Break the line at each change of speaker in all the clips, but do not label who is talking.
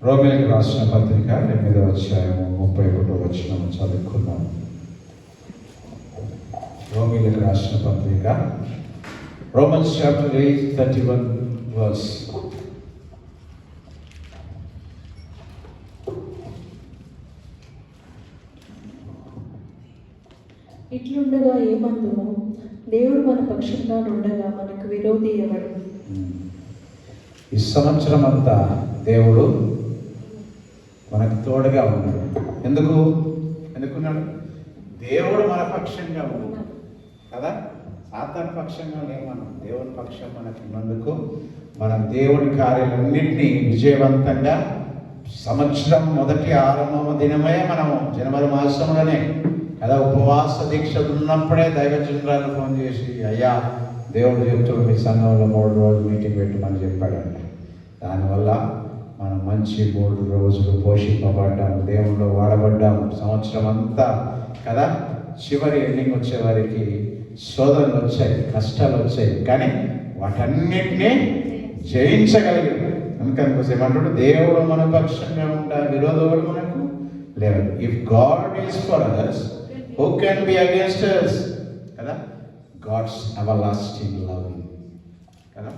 రోమీయులకు రాసిన పత్రిక 8వ అధ్యాయము 31వ వచనం చదువుకున్నాం. రోమీయులకు రాసిన పత్రిక Romans chapter 8, 31 verse.
ఇట్లుండగా ఏమందుము, దేవుడు మన పక్షంగా నుండగా మనకు విరోధి ఎవడు?
ఈ సంవత్సరం అంతా దేవుడు మనకు తోడుగా ఉన్నాడు. ఎందుకున్నాడు? దేవుడు మన పక్షంగా ఉన్నాడు కదా. సాతాను పక్షంగా లేమనం, దేవుని పక్షం మనకు ఉన్నందుకు మనం దేవుని కార్యాలన్నింటినీ విజయవంతంగా సంవత్సరం మొదటి ఆరంభ దినమే మనము జనవరి మాసంలోనే కదా ఉపవాస దీక్ష ఉన్నప్పుడే దైవజనురాలు ఫోన్ చేసి, అయ్యా దేవుడు చెప్తాడు మీ సంఘంలో 3 రోజులు మీటింగ్ పెట్టమని చెప్పాడంట. దానివల్ల మనం మంచి 3 రోజులు పోషింపబడ్డాము, దేవుళ్ళు వాడబడ్డాము. సంవత్సరం అంతా కదా చివరి ఎండింగ్ వచ్చేవారికి శోధనలు వచ్చాయి, కష్టాలు వచ్చాయి, కానీ వాటన్నిటినీ జయించగలిగాడు. అందుకని ఏమంటాడు, దేవుడు మన పక్షంగా ఉంటా, విరోధుడు మనకు లేదు. If God is for us, who can be against us? కదా, గాడ్స్ ఎవర్లాస్టింగ్ లవ్ కదా.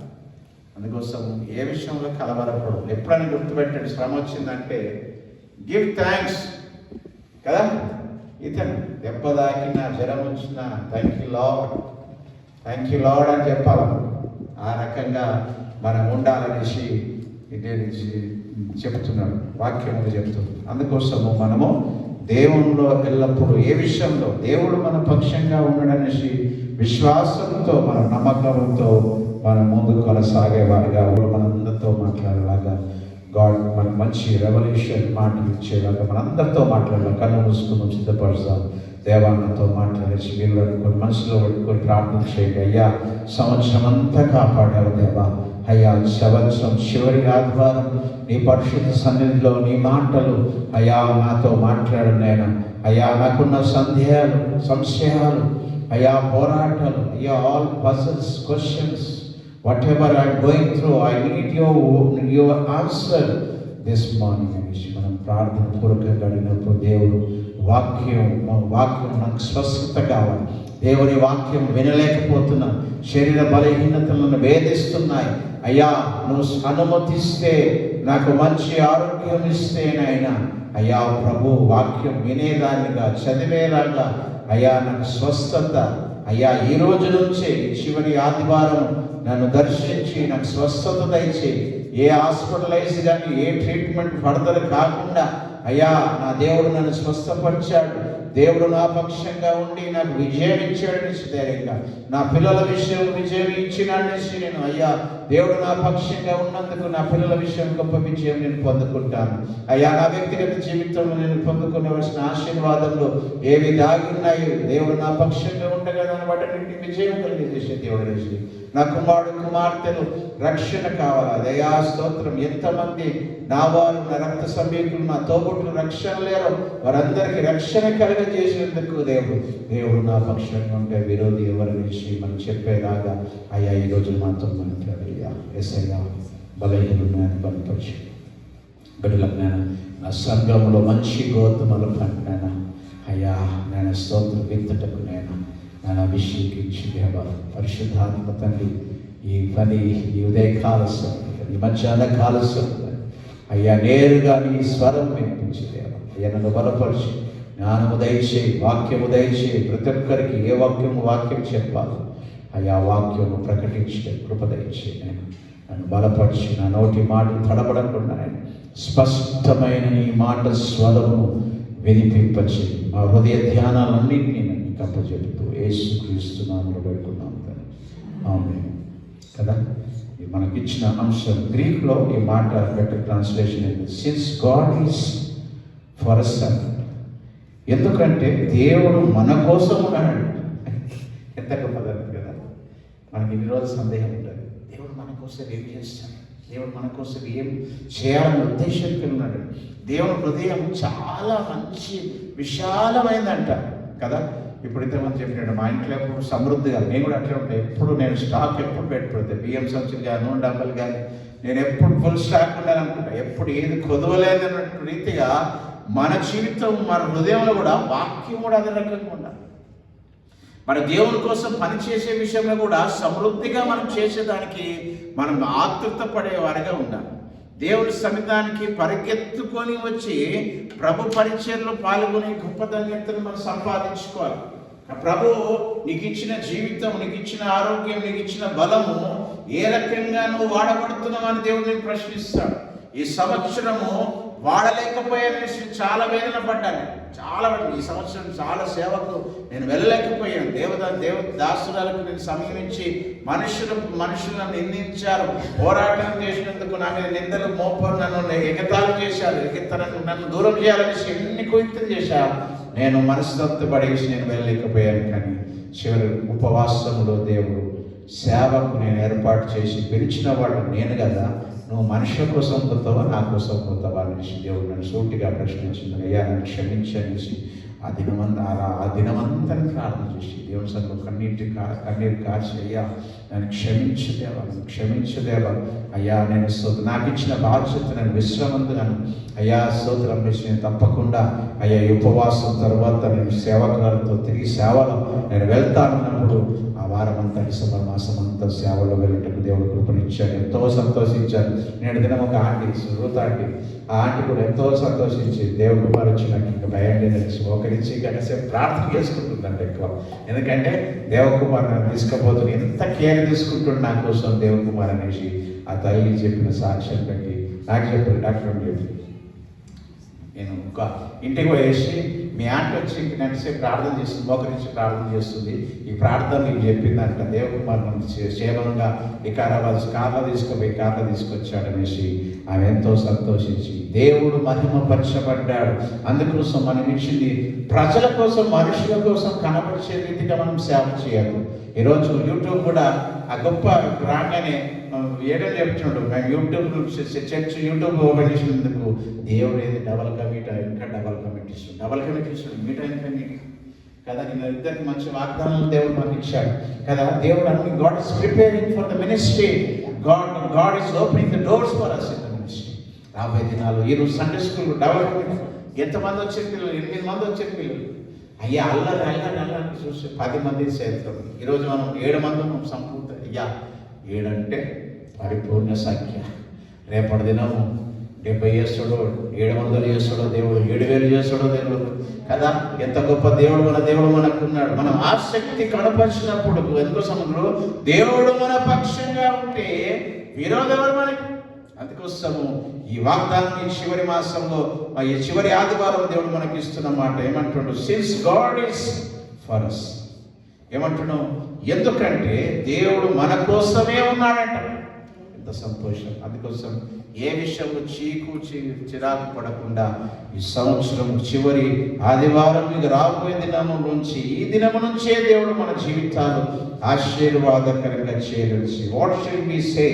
అందుకోసం ఏ విషయంలో కలవరపడు. ఎప్పుడైనా గుర్తుపెట్టండి, శ్రమ వచ్చిందంటే గివ్ థ్యాంక్స్ కదా. ఇతను దెబ్బ దాకినా జ్వరం వచ్చినా థ్యాంక్ యూ లార్డ్ అని చెప్పాలి. ఆ రకంగా మనం ఉండాలనేసి చెప్తున్నాడు, వాక్యములు చెప్తుంది. అందుకోసము మనము దేవునిలో ఎల్లప్పుడూ ఏ విషయంలో దేవుడు మన పక్షంగా ఉండడనేసి విశ్వాసంతో మన నమ్మకంతో మనం ముందుకు కొనసాగేవారుగా మనందరితో మాట్లాడేలాగా గాడ్ మనకు మంచి రెవల్యూషన్ మాటలు ఇచ్చేలాగా మనందరితో మాట్లాడాలి. కన్ను మూసుకుని సిద్ధపరుస్తాం. దేవాలయంతో మాట్లాడేసి మీరు కొన్ని మనసులో పెట్టుకొని ప్రార్థన చేయండి. అయ్యా సంవత్సరం అంతా కాపాడావు దేవా. అయ్యా సంవత్సరం చివరి ఆదివారం నీ పరిశుద్ధ సన్నిధిలో నీ మాటలు అయ్యా నాతో మాట్లాడు నేను. అయ్యా నాకున్న సంశయాలు అయ్యా పోరాటాలు అయ్యా all puzzles questions whatever I'm going through, I need your answer this morning అనేసి మనం ప్రార్థన పూర్వకంగా అడిగినప్పుడు దేవుడు వాక్యం నాకు స్వస్థత కావాలి. దేవుని వాక్యం వినలేకపోతున్నా, శరీర బలహీనతలను వేధిస్తున్నాయి. అయ్యా నువ్వు అనుమతిస్తే నాకు మంచి ఆరోగ్యం ఇస్తేనైనా అయ్యా ప్రభు వాక్యం వినేదానిగా చదివేలాగా అయ్యా నాకు స్వస్థత అయ్యా ఈ రోజు నుంచే చివరి ఆదివారం నన్ను దర్శించి నాకు స్వస్థత దయచేయి. ఏ హాస్పిటలైజ్ కానీ ఏ ట్రీట్మెంట్ ఫర్దర్ కాకుండా అయ్యా నా దేవుడు నన్ను స్వస్థపరిచాడు, దేవుడు నా పక్షంగా ఉండి నాకు విజయం ఇచ్చాడనేసి ధైర్యంగా నా పిల్లల విషయం విజయం ఇచ్చినాడనేసి నేను అయ్యా దేవుడు నా పక్షంగా ఉన్నందుకు నా పిల్లల విషయం గొప్ప విజయం నేను పొందుకుంటాను. అయ్యా నా వ్యక్తిగత జీవితంలో నేను పొందుకునేవలసిన ఆశీర్వాదంలో ఏవి దాగి ఉన్నాయి, దేవుడు నా పక్షంగా ఉండగా నన్ను వాటిని విజయం కలిగజేసే దేవుడు అనేసి నా కుమార్తెలు రక్షణ కావాలా. దయా స్తోత్రం. ఎంతమంది నా వారు నా రక్త సమీకులు నా తోబుట్టులు రక్షణ లేరు, వారందరికీ రక్షణ కలుగజేసేందుకు దేవుడు నా పక్షంగా ఉంటే విరోధి ఎవరనేసి మనం చెప్పేలాగా అయ్యా ఈరోజు మాతో మాట్లాడయ్యా. ఎస్ఐయా బలహీనమైన బలపరిచి బిడ్డలకు నా సంఘంలో మంచి గోధుమలు పండినా అయ్యా నేను స్తోత్రం విత్తటకు నేను అభిషేకించి దేవా పరిశుద్ధాత్మ తండ్రి ఈ పని ఈ ఉదయకాల సమయం ఈ మధ్యాహ్న కాల సమయం అయ్యా నేరుగా నీ స్వరం వినిపించి దేవా అయ్యా నన్ను బలపరిచి జ్ఞానము దయచేయి, వాక్యము దయచేయి. ప్రతి ఒక్కరికి ఏ వాక్యం చెప్పాలి అయ్యా వాక్యము ప్రకటించే కృప దయచేయి. నేను నన్ను బలపరిచి నా నోటి మాటలు తడబడకుండా నేను స్పష్టమైన నీ మాట స్వరము వినిపింపచి మా హృదయ ధ్యానాలన్నింటినీ నన్ను కప్పచెప్తూ యేసుక్రీస్తు నామములో వేడుకున్నాము ఆమేన్ కదా. మనకిచ్చిన అంశం గ్రీక్లో ఈ మాట బెటర్ ట్రాన్స్లేషన్ అయింది, since God is for us. ఎందుకంటే దేవుడు మన కోసం ఉన్నాడు. ఎంత గొప్పది కదా. మనకి ఇన్ని రోజులు సందేహం ఉంటుంది, దేవుడు మన కోసం ఏం చేస్తాడు, దేవుడు మన కోసం ఏం చేయాలని ఉద్దేశంతో ఉన్నాడు. దేవుని హృదయం చాలా మంచి విశాలమైందంట కదా. ఇప్పుడు ఇంతమంది చెప్పినాడు మా ఇంట్లో ఎప్పుడు సమృద్ధిగా, నేను కూడా అట్లా ఉంటాయి. ఎప్పుడు నేను స్టాక్ ఎప్పుడు పెట్టుకుంటే బియ్యం సంచులు కానీ నూనె డబ్బాలు కానీ నేను ఎప్పుడు ఫుల్ స్టాక్ ఉండాలనుకుంటా, ఎప్పుడు ఏది కొదవలేదన్నట్టు రీతిగా మన జీవితం, మన హృదయంలో కూడా వాక్యం కూడా అదే రకంగా ఉండాలి. మన దేవుని కోసం పనిచేసే విషయంలో కూడా సమృద్ధిగా మనం చేసేదానికి మనం ఆతృత పడేవారిగా ఉండాలి. దేవుని సన్నిధానికి పరిగెత్తుకొని వచ్చి ప్రభు పరిచర్లో పాల్గొనే గొప్ప ధన్యతను మనం సంపాదించుకోవాలి. ప్రభు నీకు ఇచ్చిన జీవితం, నీకు ఇచ్చిన ఆరోగ్యం, నీకు ఇచ్చిన బలము ఏ రకంగా నువ్వు వాడబడుతున్నావు అని దేవుడిని ప్రశ్నిస్తాడు. ఈ సంవత్సరము వాడలేకపోయాను, చాలా వేదన పడ్డాను. ఈ సంవత్సరం చాలా సేవకు నేను వెళ్ళలేకపోయాను. దేవ దాసురాలకు నేను సమీపించి మనుషులను నిందించారు, పోరాటం చేసినందుకు నా మీద నిందలు మోపారు, నన్ను ఎగతాళి చేశారు, నన్ను దూరం చేయాలని ఎన్ని కుయుక్తులు చేశారు. నేను మనస్తత్వ పడేసి నేను వెళ్ళలేకపోయాను. కానీ చివరి ఉపవాసంలో దేవుడు సేవకు నేను ఏర్పాటు చేసి పిలిచిన వాడు నేను కదా, నువ్వు మనుషుల కోసం పోతావా నా కోసం పోతావా అనేసి దేవుడు నన్ను సూటిగా ప్రశ్నించింది. అయ్యా నన్ను క్షమించనేసి ఆ దినమంతా ప్రార్థన చేసి దేవుని సన్నిధిలో కన్నీరు కాచి, అయ్యా నన్ను క్షమించదేవా అయ్యా, నేను నాకు ఇచ్చిన బాధ్యత నేను విశ్రమందుగాను అయ్యా స్తోత్రం చేసి నేను తప్పకుండా అయ్యా ఈ ఉపవాసం తర్వాత నేను సేవకులతో తిరిగి సేవలో నేను వెళ్తానన్నప్పుడు ఆ వారం అంతా డిసెంబర్ మాసం అంతా సేవలో వెళ్ళటకు దేవుడు కృపనిచ్చాడు. ఎంతో సంతోషించాను. నేను దినం ఒక ఆంటీ, సురూత ఆంటీ, ఆ ఆంటీ కూడా ఎంతో సంతోషించి దేవుడు కుమార్ వచ్చి నాకు ఇంకా భయం లేదని మోకరించి కనీసం ప్రార్థన చేసుకుంటుందంట ఎక్కువ. ఎందుకంటే దేవకుమార్ నన్ను తీసుకుపోతుంది, ఎంత కేర్ తీసుకుంటుండే నా కోసం దేవకుమార్ అనేసి ఆ తల్లి చెప్పిన సాక్ష్యం పెట్టి నాకు చెప్పారు. డాక్టర్ చెప్పి నేను ఒక ఇంటికి పోయేసి మీ ఆంటీ వచ్చి ఇంక నడిచే ప్రార్థన చేస్తుంది, మోకరించి ప్రార్థన చేస్తుంది. ఈ ప్రార్థన నీకు చెప్పిందంట, దేవకుమార్ నన్ను క్షేమంగా వికారాబాద్ కార్లో తీసుకొచ్చాడు అనేసి ఆమె ఎంతో సంతోషించి దేవుడు మహిమపరచబడ్డాడు. అందుకోసం మనం ఇచ్చింది ప్రజల కోసం, మనుషుల కోసం కనపరిచే రీతిగా మనం సేవ చేయాలి. ఈరోజు యూట్యూబ్ కూడా ఆ గొప్ప రాగానే ఏడో చెప్తున్నాడు, మేము చర్చ్ యూట్యూబ్ ఓపెన్ చేసినందుకు దేవుడు ఏది డబల్ కమిట్ ఇంకా డబల్ కమిట్ ఇస్తున్నాడు మీట్ అయిన కదా. నేను ఇద్దరికి మంచి వాగ్దానాలు దేవుడు మనకి ఇచ్చాడు కదా. దేవుడు అన్ని God is preparing for the ministry, God is opening the doors for us in the ministry. రాబోయే దినాలు ఈరోజు సండే స్కూల్ డబల్ కమిట్, ఎంతమంది వచ్చే పిల్లలు, 8 మంది వచ్చే పిల్లలు. అయ్యా అల్లరి చూసి 10 మంది చేస్తాం. ఈరోజు మనం 7 మంది సంపూర్ణ. అయ్యా 7 అంటే పరిపూర్ణ సంఖ్య. రేపటి దినము 70 చేస్తాడో, 700 చేస్తాడో దేవుడు, 7000 చేస్తాడో దేవుడు కదా. ఎంత గొప్ప దేవుడు మన దేవుడు మనకున్నాడు. మనం ఆసక్తి కనపరిచినప్పుడు ఎందుకోసము దేవుడు మన పక్షంగా ఉంటే విరోధం ఎవరు మనకి. అందుకోసము ఈ వాగ్దానం ఈ చివరి మాసంలో ఈ చివరి ఆదివారం దేవుడు మనకి ఇస్తున్న మాట ఏమంటున్నాడు, since God is for us. ఏమంటున్నావు? ఎందుకంటే దేవుడు మన కోసమే ఉన్నాడంట. ఎంత సంతోషం. అందుకోసం ఏ విషయంలో చిరాకు పడకుండా ఈ సంవత్సరం చివరి ఆదివారం మీకు రాబోయే దినము నుంచి, ఈ దినము నుంచే దేవుడు మన జీవితాలు ఆశీర్వాదకరంగా చేయవచ్చు. What should we say?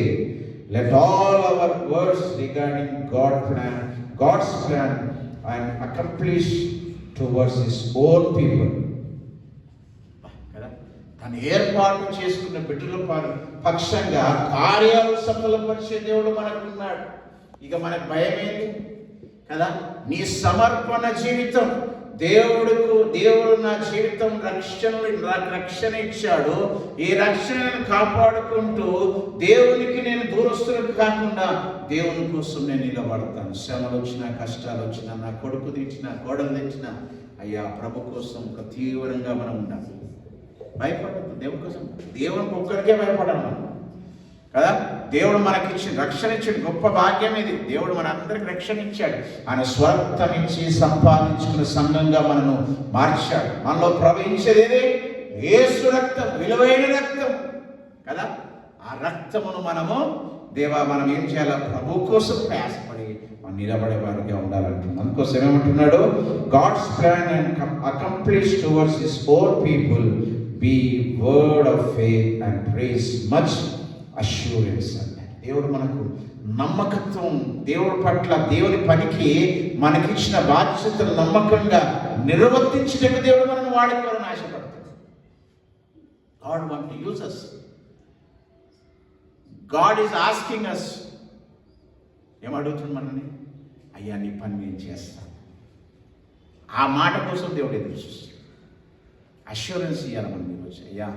Let all our words regarding God's plan and accomplish towards His own people. తను ఏర్పాటు చేసుకున్న బిడ్డల పక్షంగా కార్యాలు సఫలపరిచే దేవుడు మనకున్నాడు. ఇక మనకు భయం ఏంటి కదా. నీ సమర్పణ జీవితం దేవుడు నా జీవితం రక్షణ ఇచ్చాడు. ఈ రక్షణను కాపాడుకుంటూ దేవునికి నేను దూరస్తులకు కాకుండా దేవుని కోసం నేను నిలబడతాను. శ్రమలు వచ్చినా, కష్టాలు వచ్చినా, నా కొడుకు తెచ్చినా, కోడలు తెచ్చినా, అయ్యా ప్రభు కోసం ఒక తీవ్రంగా మనం ఉండాలి. భయపడద్దు దేవుని కోసం. దేవునికి ఒక్కరికే భయపడాలి మనం కదా. దేవుడు మనకి ఇచ్చిన రక్షణ ఇచ్చిన గొప్ప భాగ్యం ఇది. దేవుడు మన అందరికి రక్షణ ఇచ్చాడు. ఆయన స్వరక్తం ఇచ్చి సంపాదించుకున్న సంఘంగా మనను మార్చాడు. మనలో ప్రవహించేది ఏది? యేసు రక్తం, విలువైన రక్తం కదా. ఆ రక్తమును మనం ఏం చేయాలి? ప్రభు కోసం ప్రయాసపడి మనం నిలబడే వారిగా ఉండాలంటున్నాం. అందుకోసం ఏమంటున్నాడు? God's plan and accomplish towards his own people be word of faith and praise much assurance. అంటే దేవుడు మనకు నమ్మకత్వం, దేవుడి పట్ల, దేవుని పనికి మనకిచ్చిన బాధ్యతలు నమ్మకంగా నిర్వర్తించడానికి దేవుడు మనల్ని వాడుకోవాలని ఆశపడతాడు. God wants to use us. God is asking us ఏమడుగుతుంది మనల్ని? అయ్యా నీ పని నేను చేస్తాను. ఆ మాట కోసం దేవుడు ఎదురు చూస్తాడు. అష్యూరెన్స్ ఇవ్వాలి మనం ఈరోజు. అయ్యా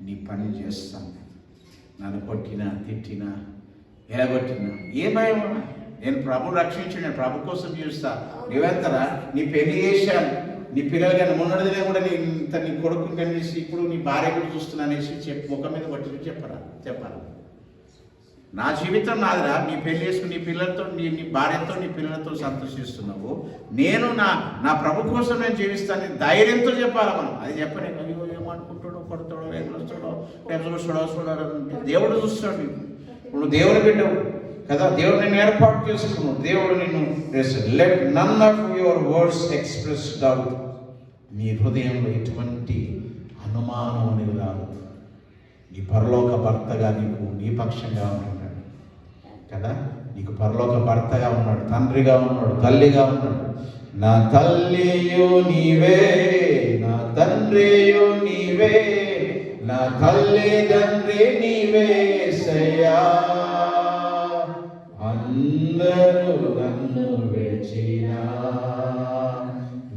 నీ పని చేస్తాను. నన్ను కొట్టినా తిట్టినా ఎలగొట్టినా ఏ భయం? నేను ప్రభు రక్షించి నేను ప్రభు కోసం జీవిస్తా. నువ్వెంతరా నీ పెళ్లి చేశాను, నీ పిల్లలు కానీ మొన్నటిదినే కూడా నీ కొడుకుని కనిసి ఇప్పుడు నీ భార్య కూడా చూస్తున్నా అనేసి ముఖం మీద కొట్టి చెప్పాలి. నా జీవితం నాదిరా. నీ పెళ్లి చేసుకుని నీ పిల్లలతో నీ భార్యతో నీ పిల్లలతో సంతోషిస్తున్నావు. నేను నా ప్రభు కోసం నేను జీవిస్తాను ధైర్యంతో చెప్పాలి మనం. అది చెప్పని అయ్యో ఏమనుకుంటాడో, కొడతాడో, ఎగులుస్తాడో, చూడాలి. దేవుడు చూస్తాడు. నువ్వు దేవుని బిడ్డవు కదా. దేవుడు నిన్ను ఏర్పాటు చేసుకున్నావు. దేవుడు నిన్ను let none of your words express doubt. నీ హృదయంలో ఎటువంటి అనుమానం అనేది రాదు. నీ పరలోక భర్తగా నీ పక్షంగా ఉంటున్నాడు కదా. నీకు పరలోక భర్తగా ఉన్నాడు, తండ్రిగా ఉన్నాడు, తల్లిగా ఉన్నాడు. నా తల్లియు నీవే, నా తండ్రియు నీవే, నా తల్లి తండ్రి నీవే సయ్యా. అందరూ నన్ను విడిచినా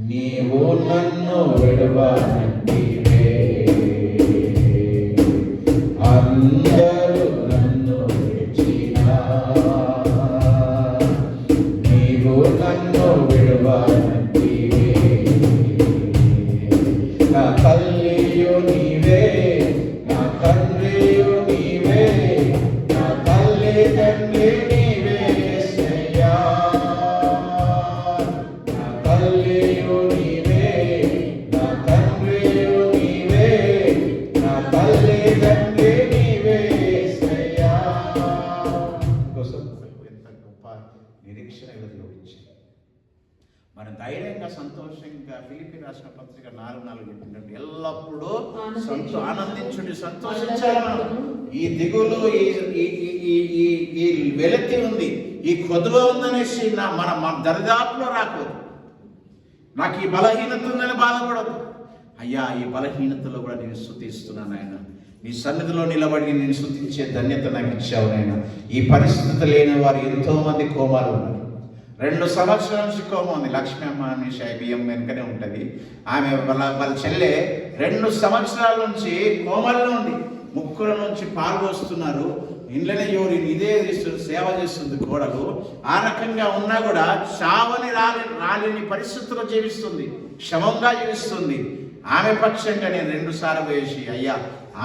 నీవు నన్ను విడవనంటివే. అందరూ నన్ను విడిచినా నీవు నన్ను విడవనంటివే. నా తల్లియు నీవే, నా తండ్రియు నీవే, నా తల్లి తండ్రి నీవే సయ్యా. నా తల్లియు నీవే, నా తండ్రియు నీవే, నా తల్లి తండ్రి నీవే సయ్యా. ఎంత గొప్ప నిరీక్షణ దేవుడిచ్చింది. మన ధైర్యంగా సంతోషంగా ఫిలిప్పీ రాసిన పత్రిక 4:4 చెప్పినట్టు ఎల్లప్పుడూ ఆనందించుడి, సంతోషించాలి. ఈ దిగులు, ఈ వెలతి ఉంది, ఈ కొదువ ఉందనేసి మన దరిదాపులో రాకూడదు. నాకు ఈ బలహీనత ఉందని బాధపడదు. అయ్యా ఈ బలహీనతలో కూడా నేను స్తుతిస్తున్నాను ఆయన. నీ సన్నిధిలో నిలబడి నేను స్తుతించే ధన్యత నాకు ఇచ్చావు నాయన. ఈ పరిస్థితి లేని వారు ఎంతో మంది కోమాలు ఉన్నారు. 2 సంవత్సరాల నుంచి కోమ ఉంది. లక్ష్మీ అమ్మ అనేసి IBM వెనుకనే ఉంటుంది. ఆమె వాళ్ళ చెల్లె 2 సంవత్సరాల నుంచి కోమల్లో ఉంది. ముక్కుల నుంచి పాలు పోస్తున్నారు. ఇండ్లనే యూరిన్ ఇదే సేవ చేస్తుంది కోడలు. ఆ రకంగా ఉన్నా కూడా చావని రాలేని పరిస్థితుల్లో జీవిస్తుంది, క్షమంగా జీవిస్తుంది. ఆమె పక్షంగా నేను 2 సార్లు వేసి అయ్యా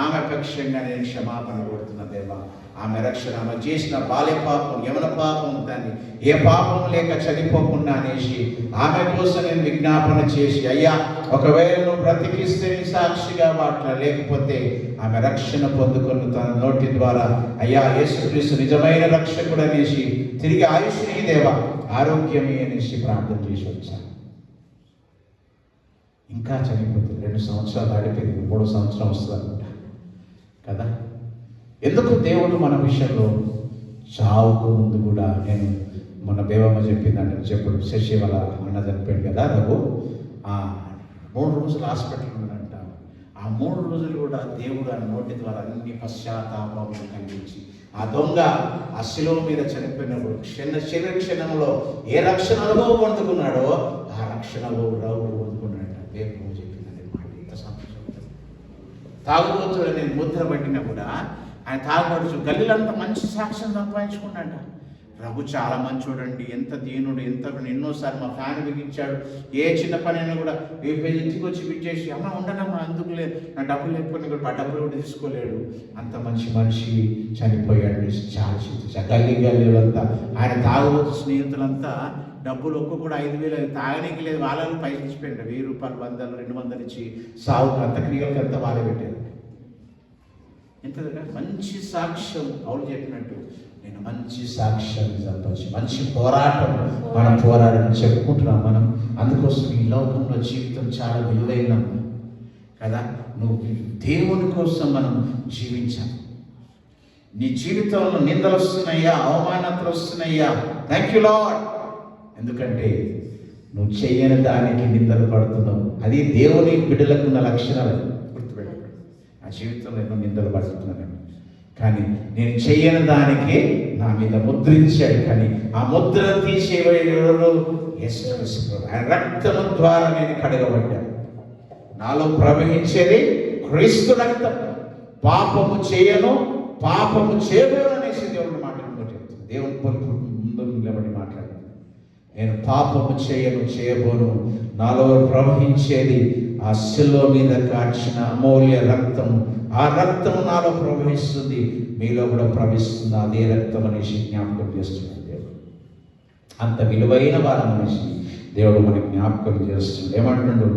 ఆమె పక్షంగా నేను క్షమాపణ కోరుతున్నా దేవా. ఆమె రక్షణ, ఆమె చేసిన బాల్య పాపం, యవన పాపం, దాన్ని ఏ పాపం లేక చనిపోకుండా అనేసి ఆమె కోసం నేను విజ్ఞాపన చేసి అయ్యా ఒకవేళ నువ్వు బ్రతికిస్తే నీ సాక్షిగా వాట్ల, లేకపోతే ఆమె రక్షణ పొందుకొని తన నోటి ద్వారా అయ్యా యేసుక్రీస్తు నిజమైన రక్షకుడు అనేసి తిరిగి ఆయుష్ని దేవా ఆరోగ్యమే అనేసి ప్రార్థన చేసి వచ్చాను. ఇంకా చనిపోతుంది. 2 సంవత్సరాలు దాటిపోయింది, 3వ సంవత్సరం వస్తుంది అనుకుంటా కదా. ఎందుకు దేవుడు మన విషయంలో చావుకు ముందు కూడా, నేను మొన్న బేవమ్మ చెప్పిందంటే చెప్పుడు శశి వాళ్ళ అన్న చనిపోయాడు కదా రఘు, 3 రోజులు హాస్పిటల్ ఉన్నాడంట. ఆ 3 రోజులు కూడా దేవుడు ఆ నోటి ద్వారా అన్ని పశ్చాత్తాపం కలిగించి ఆ దొంగ ఆ శిలువ మీద చనిపోయినప్పుడు క్షణంలో ఏ రక్షణ అనుభవం పొందుకున్నాడో ఆ రక్షణలో రఘు పొందుకున్నాడట. దేవుడు చెప్పిందండి మాట. ఇంత సంతోషం. తాగుబోతుడు నేను ముద్ర పట్టినా కూడా ఆయన తాగుబోతు గల్లీలంతా మంచి సాక్ష్యం సంపాదించుకున్నాడ. రఘు చాలా మంచోడండి, ఎంత దీనుడు, ఎంత ఎన్నోసార్లు మా ఫ్యాన్ బిగించాడు. ఏ చిన్న పని అయినా కూడా ఇంటికి వచ్చి పిచ్చేసి అమ్మ ఉండనమ్మా అందుకు లేదు, నా డబ్బులు లేకపోయినా కూడా డబ్బులు కూడా తీసుకోలేడు. అంత మంచి మనిషి చనిపోయాడు. చాలా గల్లీలంతా ఆయన తాగుబోతు స్నేహితులంతా డబ్బులు ఒక్కొక్కడు 5,000 తాగడానికి లేదు, వాళ్ళని పైకి ఇచ్చిపోయాడు. 1,000 రూపాయలు 100, 200 ఇచ్చి సాగు అంత క్రియలకి అంతా వాళ్ళే పెట్టారు. ఎంత మంచి సాక్ష్యం. పౌలు చెప్పినట్టు నేను మంచి సాక్ష్యాన్ని సంపాదించి మంచి పోరాటం మనం పోరాడని చెప్పుకుంటున్నాం మనం. అందుకోసం ఈ లోకంలో జీవితం చాలా విలువైన కదా. నువ్వు దేవుని కోసం మనం జీవించాలి. నీ జీవితంలో నిందలు వస్తున్నాయ్యా, అవమానతలు వస్తున్నాయ్యా, థ్యాంక్ యూ లార్డ్. ఎందుకంటే నువ్వు చేయని దానికి నిందలు పడుతున్నావు. అది దేవుని బిడ్డలకు ఉన్న లక్షణాలు గుర్తుపెట్టుకోండి. ఆ జీవితంలో ఎన్నో నిందలు పడుతున్నాను కానీ నేను చెయ్యని దానికి నా మీద ముద్రించాడు. కానీ ఆ ముద్ర తీసేవాడు యేసుక్రీస్తు. ఆయన రక్తము ద్వారా నేను కడగబడ్డాను. నాలో ప్రవహించేది క్రీస్తు రక్తం. పాపము చేయను, పాపము చేయబోను అనేసి దేవుని మాట్లాడుతూ చెప్తుంది. దేవుని పొరుగు ముందు నిలబడి మాట్లాడు. నేను పాపము చేయబోను. నాలో ప్రవహించేది ఆ శిలువ మీద కాచిన అమూల్య రక్తం. ఆ రక్తము నాలో ప్రవహిస్తుంది, మీలో కూడా ప్రవహిస్తుంది. అదే రక్తం అనేసి జ్ఞాపకం చేస్తున్నాడు దేవుడు. అంత విలువైన వారం అనేసి దేవుడు మనకి జ్ఞాపకం చేస్తుంది. ఏమంటున్నాడు?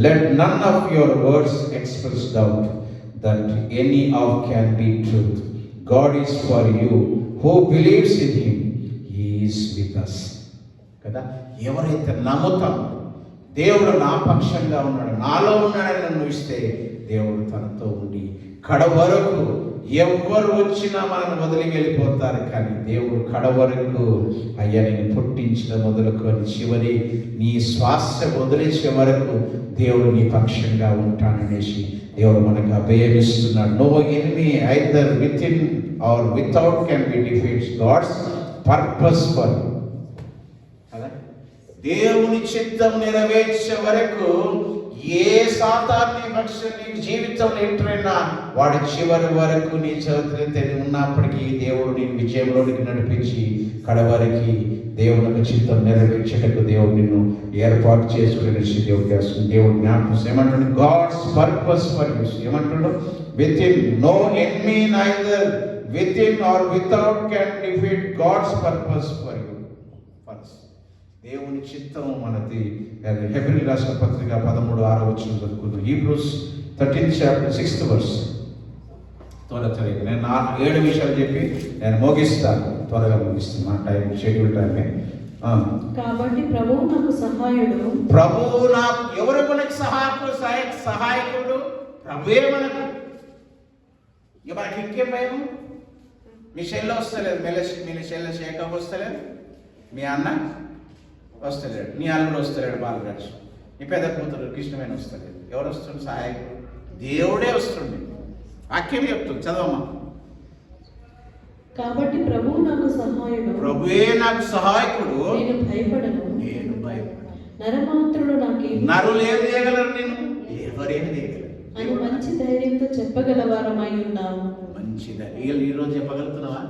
Let none of your words express doubt that any of can be truth. God is for you who believes in him, he is with us. కదా, ఎవరైతే నమ్ముతామో దేవుడు నా పక్షంగా ఉన్నాడు, నాలో ఉన్నాడని నన్ను ఇస్తే దేవుడు తనతో ఉండి కడ వరకు ఎవరు వచ్చినా మనల్ని వదిలి వెళ్ళిపోతారు. కానీ దేవుడు కడ వరకు అయ్యా నేను పుట్టించిన మొదలుకొని చివరి నీ శ్వాస వదిలించే వరకు దేవుడు నీ పక్షంగా ఉంటాననేసి దేవుడు మనకు అభయమిస్తున్నాడు. No enemy either within or without can be defeats God's purpose for you. దేవుని చిత్తం నెరవేర్చే వరకు ఏ సాతాన్ని పక్షం నీ జీవితంలో ఎంటరైనా వాడి చివరి వరకు నీ చరిత్ర ఉన్నప్పటికీ దేవుడు నేను విజయంలోనికి నడిపించి కడవరికి దేవుని చిత్తం నెరవేర్చేటకు దేవుడు నిన్ను ఏర్పాటు చేసుకునే దేవుడు జ్ఞాపకం ఏమంటాడు? God's purpose for you. ఏమంటాడు? Within no enemy neither within or without can defeat God's purpose for you. దేవుని చిత్తం మనది. హెబ్రీ రాసిన పత్రిక 13:6 చదువుకుందాం. Hebrews 13th chapter 6th verse. త్వరగా నేను 7 విషయాలు చెప్పి నేను ముగిస్తాను, త్వరగా ముగిస్తాను. మా టైం షెడ్యూల్ టైమే.
కాబట్టి ప్రభువు నాకు సహాయుడు.
ప్రభువు నాకు ఎవరు మనకు సహాయకుడు? ప్రభువే మనకు. ఇక మనకి ఇంకేం భయం? మీ చెల్లె వస్తలేదు, మీ చెల్లె శేఖం వస్తలేదు, మీ అన్న వస్తలేడు, నీ అల్లుడు వస్తలేడు, బాలరాజు, నీ పెద్ద కూతురు కృష్ణమైన వస్తలేదు. ఎవరు వస్తుంది? సహాయకుడు దేవుడే వస్తుంది. వాక్యం చెప్తుంది, చదవమ్మా.
కాబట్టి ప్రభువు నాకు సహాయుడు,
ప్రభువే నాకు సహాయకుడు,
నేను భయపడను. నరమాత్రుడు నాకు
నరులు ఏం చేయగలరు? నేను ఎవరేమి చేయగలరు
అని మంచి ధైర్యంతో చెప్పగలవారమై ఉన్నాము.
మంచి ధైర్యం ఈరోజు చెప్పగలుగుతున్నావా?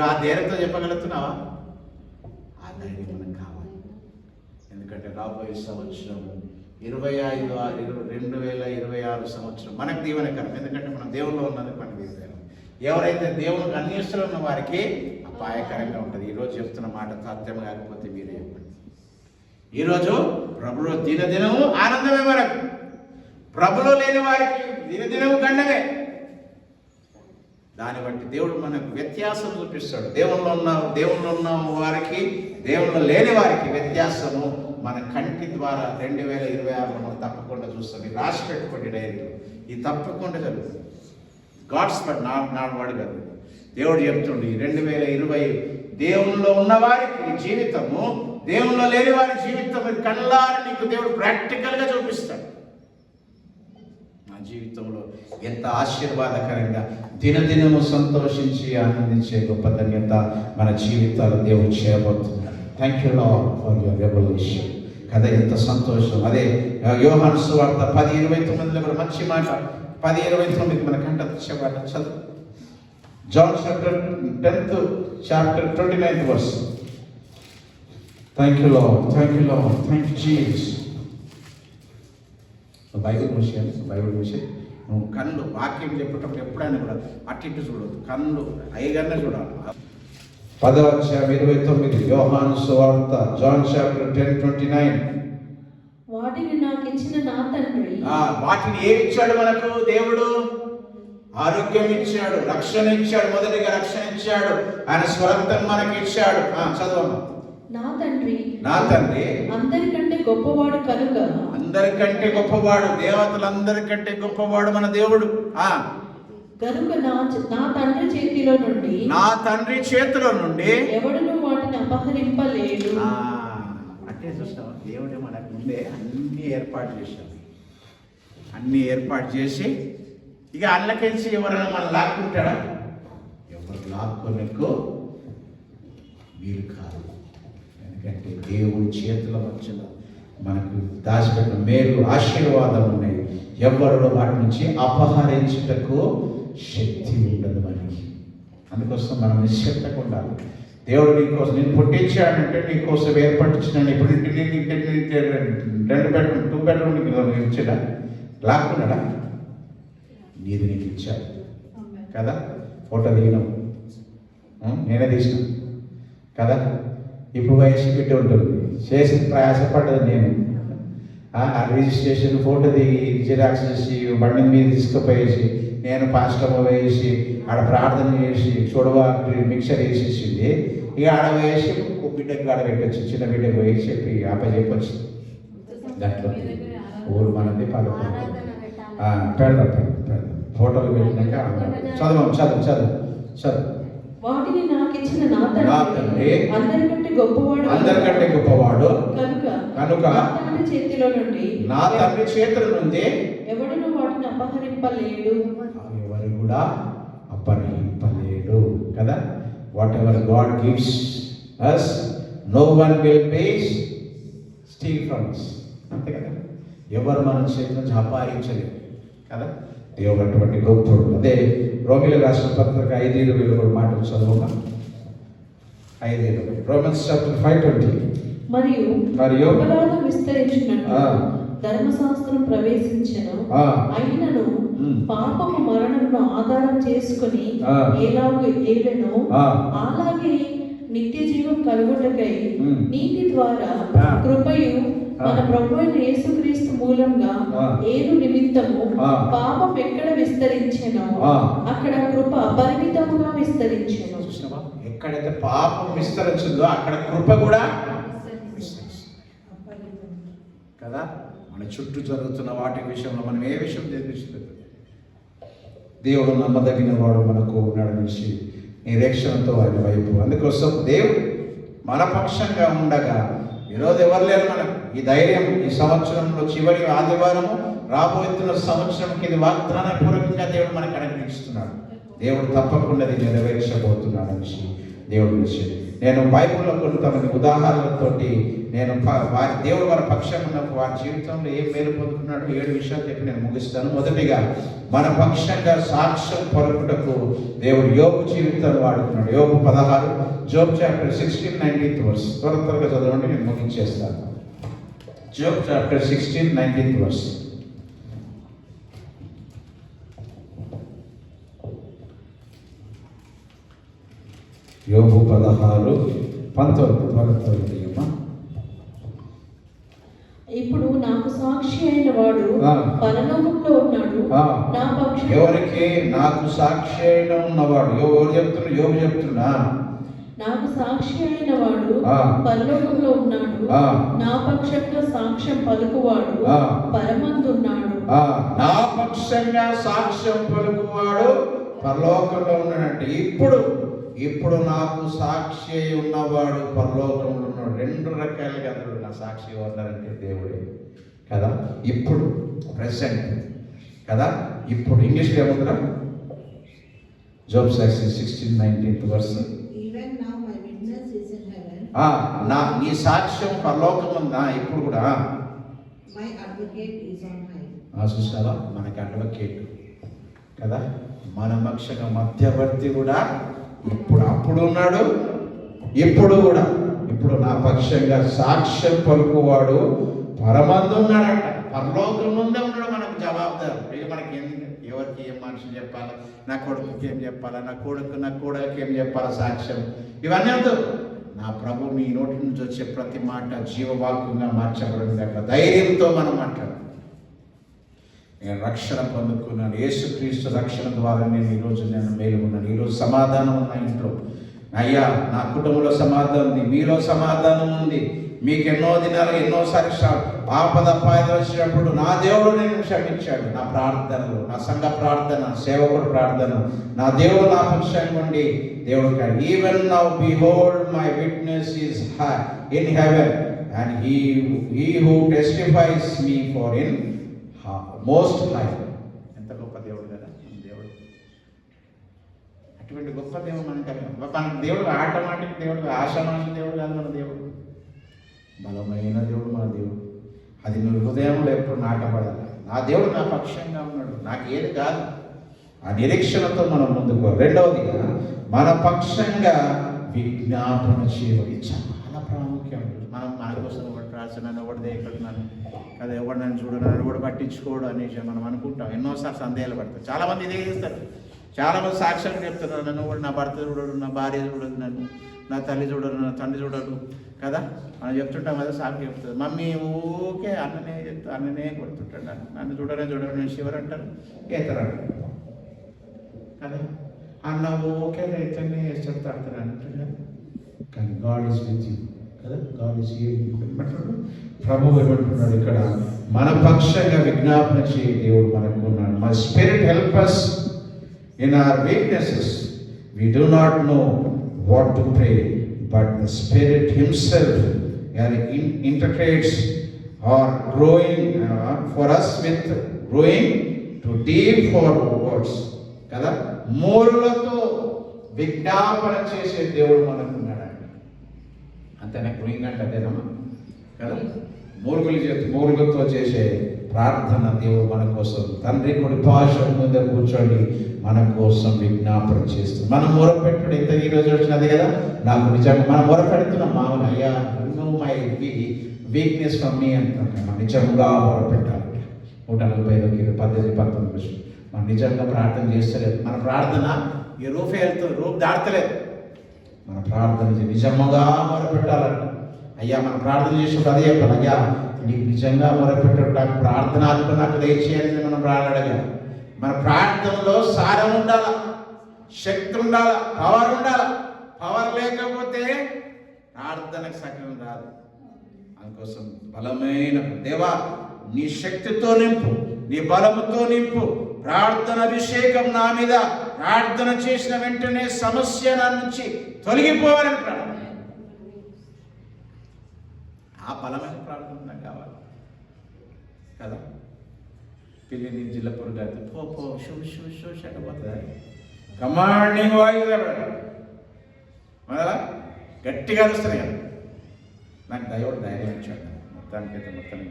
ఆ ధైర్యంతో చెప్పగలుగుతున్నావా? ఆ ధైర్యం మనకు కావాలి. ఎందుకంటే రాబోయే సంవత్సరం 2026 సంవత్సరం మనకు దీవెనకరం. ఎందుకంటే మనం దేవుల్లో ఉన్నది మనకు దీవెనకరం. ఎవరైతే దేవునికి అన్యస్తులు ఉన్న వారికి అపాయకరంగా ఉంటుంది. ఈరోజు చెప్తున్న మాట సత్యం కాకపోతే మీరే చెప్పండి. ఈరోజు ప్రభులో దినదినము ఆనందమే మనకు, ప్రభులో లేని వారికి దినదినము గండమే. దాన్ని బట్టి దేవుడు మనకు వ్యత్యాసం చూపిస్తాడు. దేవుళ్ళు ఉన్న వారికి, దేవుళ్ళు లేని వారికి వ్యత్యాసము మన కంటి ద్వారా 2026లో మనం తప్పకుండా చూస్తాం. ఇది రాసి పెట్టుకోండి డైరీలో, ఇది తప్పకుండా జరుగుతుంది. గాడ్స్ బట్ నాట్ వాడు కాదు. దేవుడు చెప్తుండే 2020 దేవుల్లో ఉన్న వారికి జీవితము, దేవుల్లో లేని వారి జీవితం కళ్ళారా నీకు దేవుడు ప్రాక్టికల్గా చూపిస్తాడు. జీవితంలో ఎంత ఆశీర్వాదకరంగా దినదినము సంతోషించి ఆనందించే గొప్ప ధన్యత మన జీవితాలు దేవుడు చేయబోతున్నాడు. Thank you lord for your revolution. కదా, ఎంత సంతోషం. అదే యోహాను సువార్త 10:29 కూడా మంచి మాట. 10:29 మన కంట చదువు. John chapter 10th chapter 29th verse. Thank you Lord, thank you Lord, thank you Jesus. Bible విషయం నువ్వు కళ్ళు వాక్యం చెప్పేటప్పుడు ఎప్పుడైనా కూడా అటు ఇటు చూడదు, కళ్ళు అయ్యగానే చూడాలి. 10:29 యోహాను సువార్త, జాన్ చాప్టర్ 10:29.
వాటిని నాకు ఇచ్చిన నా తండ్రి.
వాటిని ఏమి ఇచ్చాడు మనకు దేవుడు? ఆరోగ్యం ఇచ్చాడు, రక్షణ ఇచ్చాడు. మొదటిగా రక్షణ ఇచ్చాడు, ఆయన స్వరక్తం మనకి ఇచ్చాడు. చదవమ్మా.
నా తండ్రి
అందరికంటే
గొప్పవాడు కనుక,
అందరికంటే గొప్పవాడు, దేవతలందరికంటే గొప్పవాడు మన దేవుడు.
కనుక నా తండ్రి చేతిలో నుండి ఎవడును వాటిని అపహరింపలేడు.
అంటే చూస్తావా, దేవుడే మనకు ముందే అన్ని ఏర్పాటు చేశాడు. అన్ని ఏర్పాటు చేసి ఇక అల్లకేసి ఎవరైనా మనం లాక్కుంటాడా? ఎవరు లాక్కొనకు వీలు కాదు. ఎందుకంటే దేవుడి చేతుల మధ్యన మనకు దాచిపెట్టిన మేలు ఆశీర్వాదం ఉన్నాయి. ఎవరు వాటి నుంచి అపహరించుటకు శక్తి ఉండదు మనకి. అందుకోసం మనం నిశ్శబ్దంగా ఉండాలి. దేవుడు నీకోసం నేను పుట్టించాడంటే నీకోసం ఏర్పరిచినాను. ఇప్పుడు ఇంటి 2 బెడ్రూమ్ 2 బెడ్రూమ్ నీకు ఇచ్చాడా? లాక్కున్నాడా? నీది నీకు ఇచ్చాడు కదా. ఫోటో దిగినాం, నేనే తీసిన కదా. ఇప్పుడు వయసు బిడ్డ ఉంటుంది, చేసి ప్రయాసపడ్డది నేను. ఆ రిజిస్ట్రేషన్ ఫోటో దిగి జిరాక్స్ చేసి బండి మీద తీసుకుపోయేసి నేను పాస్టర్ వేసి ఆడ ప్రార్థన చేసి చూడవా మిక్సర్ వేసేసింది. ఇక ఆడ వేసి బిడ్డకి ఆడ పెట్టచ్చు, చిన్న బిడ్డకు వేసి చెప్పి చెప్పొచ్చు. దాంట్లో ఊరు మనది పెడదాం ఫోటోలు పెట్టినాక చదువు
వాటిని నాకు ఇచ్చిన నా తండ్రి అందరికంటే గొప్పవాడు కనుక నా తండ్రి చేతిలో నుండి ఎవడును వాటిని అపహరింపలేడు.
ఎవరు కూడా అపహరింపలేడు కదా. What ever God gives us no one will steal from us. అంతే కదా. ఎవరు మన చేతి నుంచి అపహరించలేరు కదా. దేవుడు అటువంటి గొప్పడు. అదే రోమిలకు రాసిన పత్రిక 5:20 మాటలు చదువుగా 5:20 Romans chapter 5:20. మరియు
అపరాధం విస్తరించినట్టు ధర్మశాస్త్రం ప్రవేశించెను, అయినను పాపము మరణమును ఆధారం చేసుకుని ఎలాగూ ఏలెనో అలాగే నిత్య జీవం కలుగుటకై నీతి ద్వారా కృపయు మన ప్రభువైన యేసుక్రీస్తు మూలంగా ఏలు నిమిత్తము పాపం ఎక్కడ విస్తరించెనో అక్కడ కృప అపరిమితముగా విస్తరించెను.
ఎక్కడైతే పాపం విస్తరించిందో అక్కడ కృప కూడా కదా. మన చుట్టూ జరుగుతున్న వాటి విషయంలో మనం ఏ విషయం తెలిపిస్తుంది? దేవుడు నమ్మదగిన వాడు మనకు ఉన్నాడనేసి నిరీక్షణతో ఆయన వైపు. అందుకోసం దేవుడు మన పక్షంగా ఉండగా ఈరోజు ఎవరు లేరు మనకు. ఈ ధైర్యం ఈ సంవత్సరంలో చివరి ఆదివారము రాబోతున్న సంవత్సరంకి ఇది వాగ్దానపూర్వకంగా దేవుడు మనకు అనుగ్రహిస్తున్నాడు. దేవుడు తప్పకుండా నెరవేర్చబోతున్నాడు అనేసి దేవుడు విషయం. నేను బైబిల్లో కొంతమంది ఉదాహరణలతోటి నేను దేవుడు వారి పక్షం ఉన్న వారి జీవితంలో ఏం మేలు పొందుకున్నాడు 7 విషయాలు చెప్పి నేను ముగిస్తాను. మొదటిగా మన పక్షంగా సాక్ష్యం పలుకుటకు దేవుడు యోబు జీవితాన్ని వాడుకున్నాడు. యోబు 16 జోబ్ చాప్టర్ 16-19 వర్స్. త్వరగా చదవండి, నేను ముగించేస్తాను. Job chapter 16-19 verse. యోబు 16:19 అమ్మా.
ఇప్పుడు నాకు సాక్షి అయిన వాడు పరలోకంలో ఉన్నాడు. నా పక్షం
ఎవరికి? నాకు సాక్షి అయిన ఉన్నవాడు. ఎవరు చెప్తున్నా? యోబు చెప్తున్నా.
నాకు సాక్షి అయిన వాడు పరలోకంలో ఉన్నాడు. నా పక్షంగా సాక్ష్యం పలుకువాడు పరమందున్నాడు.
నా పక్షంగా సాక్ష్యం పలుకువాడు పరలోకంలో ఉన్నాడంటే ఇప్పుడు నాకు సాక్షి ఉన్నవాడు పరలోకంలో ఉన్నాడు. 2 రకాలుగా అతడు నా సాక్షి ఉన్నారంటే దేవుడే కదా. ఇప్పుడు ప్రెసెంట్ కదా. ఇప్పుడు ఇంగ్లీష్లో ఏముందిరా? Job 16:19 verse. నా నీ సాక్ష్యం పరలోకం ఉందా? ఇప్పుడు కూడా చూసావా? మనకి అడ్వకేట్ కదా. మన పక్షంగా మధ్యవర్తి కూడా అప్పుడు ఉన్నాడు, ఇప్పుడు కూడా. ఇప్పుడు నా పక్షంగా సాక్ష్యం పలుకువాడు పరమందు ఉన్నాడంట. పరలోకం ముందే ఉన్నాడు మనకు జవాబుదారు. ఇక మనకి ఎవరికి ఏం మనిషి చెప్పాలా? నా కొడుకుకి ఏం చెప్పాలా? నా కోడలికి ఏం చెప్పాలా? సాక్ష్యం ఇవన్నీ వద్దు. నా ప్రభు నీ నోటి నుంచి వచ్చే ప్రతి మాట జీవవాక్యంగా మార్చబడింది. అక్కడ ధైర్యంతో మనం మాట్లాడాలి. నేను రక్షణ పొందుకున్నాను, యేసుక్రీస్తు రక్షణ ద్వారా నేను మేలుకున్నాను. ఈరోజు సమాధానం ఉన్న ఇంట్లో అయ్యా నా కుటుంబంలో సమాధానం ఉంది, మీలో సమాధానం ఉంది. మీకు ఎన్నో దినాలు ఎన్నోసారి ఆపద అపాయం వచ్చినప్పుడు నా దేవుడు నేను క్షమించాడు. నా ప్రార్థనలు, నా సంఘ ప్రార్థన, సేవకుడు ప్రార్థన, నా దేవుడు నా పక్షంగా ఉండి దేవుడు even now behold my witness is in heaven and he who టెస్టిఫైస్ me for in most high. ఎంత గొప్ప దేవుడు కదా. అటువంటి గొప్ప దేవుడు మన దేవుడు ఆటోమేటిక్ దేవుడు, ఆశామాష దేవుడు కాదు మన దేవుడు. బలమైన దేవుడు మన దేవుడు. అది నీ హృదయంలో ఎప్పుడు నాటపడాలి. నా దేవుడు నా పక్షంగా ఉన్నాడు, నాకు ఏది కాదు. ఆ నిరీక్షణతో మనం ముందుకు. రెండవదిగా మన పక్షంగా విజ్ఞాపన చేయడం. ఇది చాలా ప్రాముఖ్యం. మనం మన కోసం ఒకటి రాసినాను, ఒకటి దేకున్నాను కదా, ఎవడు నన్ను చూడను, ఎవడు పట్టించుకోడు అనేసి మనం అనుకుంటాం. ఎన్నోసార్లు సందేహాలు పడతాం. చాలామంది ఇదే చేస్తారు. చాలామంది సాక్ష్యాలు చెప్తున్నారు, నన్ను కూడా నా భర్త చూడడు, నా భార్య చూడదు, నన్ను నా తల్లి చూడరు, నా తండ్రి చూడడు కదా. మనం చెప్తుంటాం కదా, సాకు చెప్తుంది, మమ్మీ ఊకే అన్ననే కొడుతుంటాడు, నన్ను చూడరు నేను శివరు అంటారు, గీతరు అంటారు కదా. అన్న ఓకే రైతనే వేస్తాడు, తాడతాడు అంటాడు కదా. కానీ గాడ్ ఈజ్ విత్ యూ కదా, గాడ్ ఈజ్ ఏమంటాడు, ప్రభు ఏమంటున్నాడు ఇక్కడ, మన పక్షంగా విజ్ఞాపన చేయ దేవుడు మనకు ఉన్నాడు. My spirit help us in our weaknesses. We do not know what to pray, but the Spirit Himself interprets or growing for us with growing to deep for words కదా. మూలులతో విజ్ఞాపన చేసే దేవుడు మనకు ఉన్నాడు. అంతేనా? గ్రోయింగ్ అంటే అదేనమ్మా కదా. మూలుగులతో చేసే ప్రార్థన దేవుడు మన కోసం, తండ్రి కుడి పార్శ్వం ముందు కూర్చోండి మన కోసం విజ్ఞాపన చేస్తుంది. మనం మొరపెట్టుడు ఎంత ఈరోజు వచ్చినది కదా, నాకు నిజంగా మనం మొరపెడుతున్నాం. మామూలు అయ్యా రిమూవ్ మై వీక్నెస్ ఫ్రమ్ మీ అంటున్నాం. నిజంగా మొరపెట్టాలి. 145 పద్ధతి 19 మనం నిజంగా ప్రార్థన చేస్తలేదు. మన ప్రార్థన ఈ రూపు దాటలేదు. మన ప్రార్థన నిజంగా మొరపెట్టాలంట. అయ్యా మనం ప్రార్థన చేసినప్పుడు అదే చెప్పాలి, అయ్యా నీకు నిజంగా మొరపెట్టాడు, నాకు ప్రార్థన నాకు దయచేయాలని మనం ప్రార్థన. మన ప్రార్థనలో సారం ఉండాల, శక్తి ఉండాల, పవర్ ఉండాల. పవర్ లేకపోతే ప్రార్థనకు సకలం రాదు. అందుకోసం బలమైన దేవా నీ శక్తితో నింపు, నీ బలముతో నింపు, ప్రార్థన అభిషేకం నా మీద, ప్రార్థన చేసిన వెంటనే సమస్య నా నుంచి తొలగిపోవాలని ప్రార్థన. ఆ బలమైన ప్రార్థన నాకు కావాలి కదా. పిల్లిని జిల్లపూర్ గారి పో షూ పోతుంది. కమాండింగ్ వాయిస్ మళ్ళా గట్టిగా వస్తుంది కదా. నాకు దేవుడు ధైర్యం ఇచ్చాడు. మొత్తానికి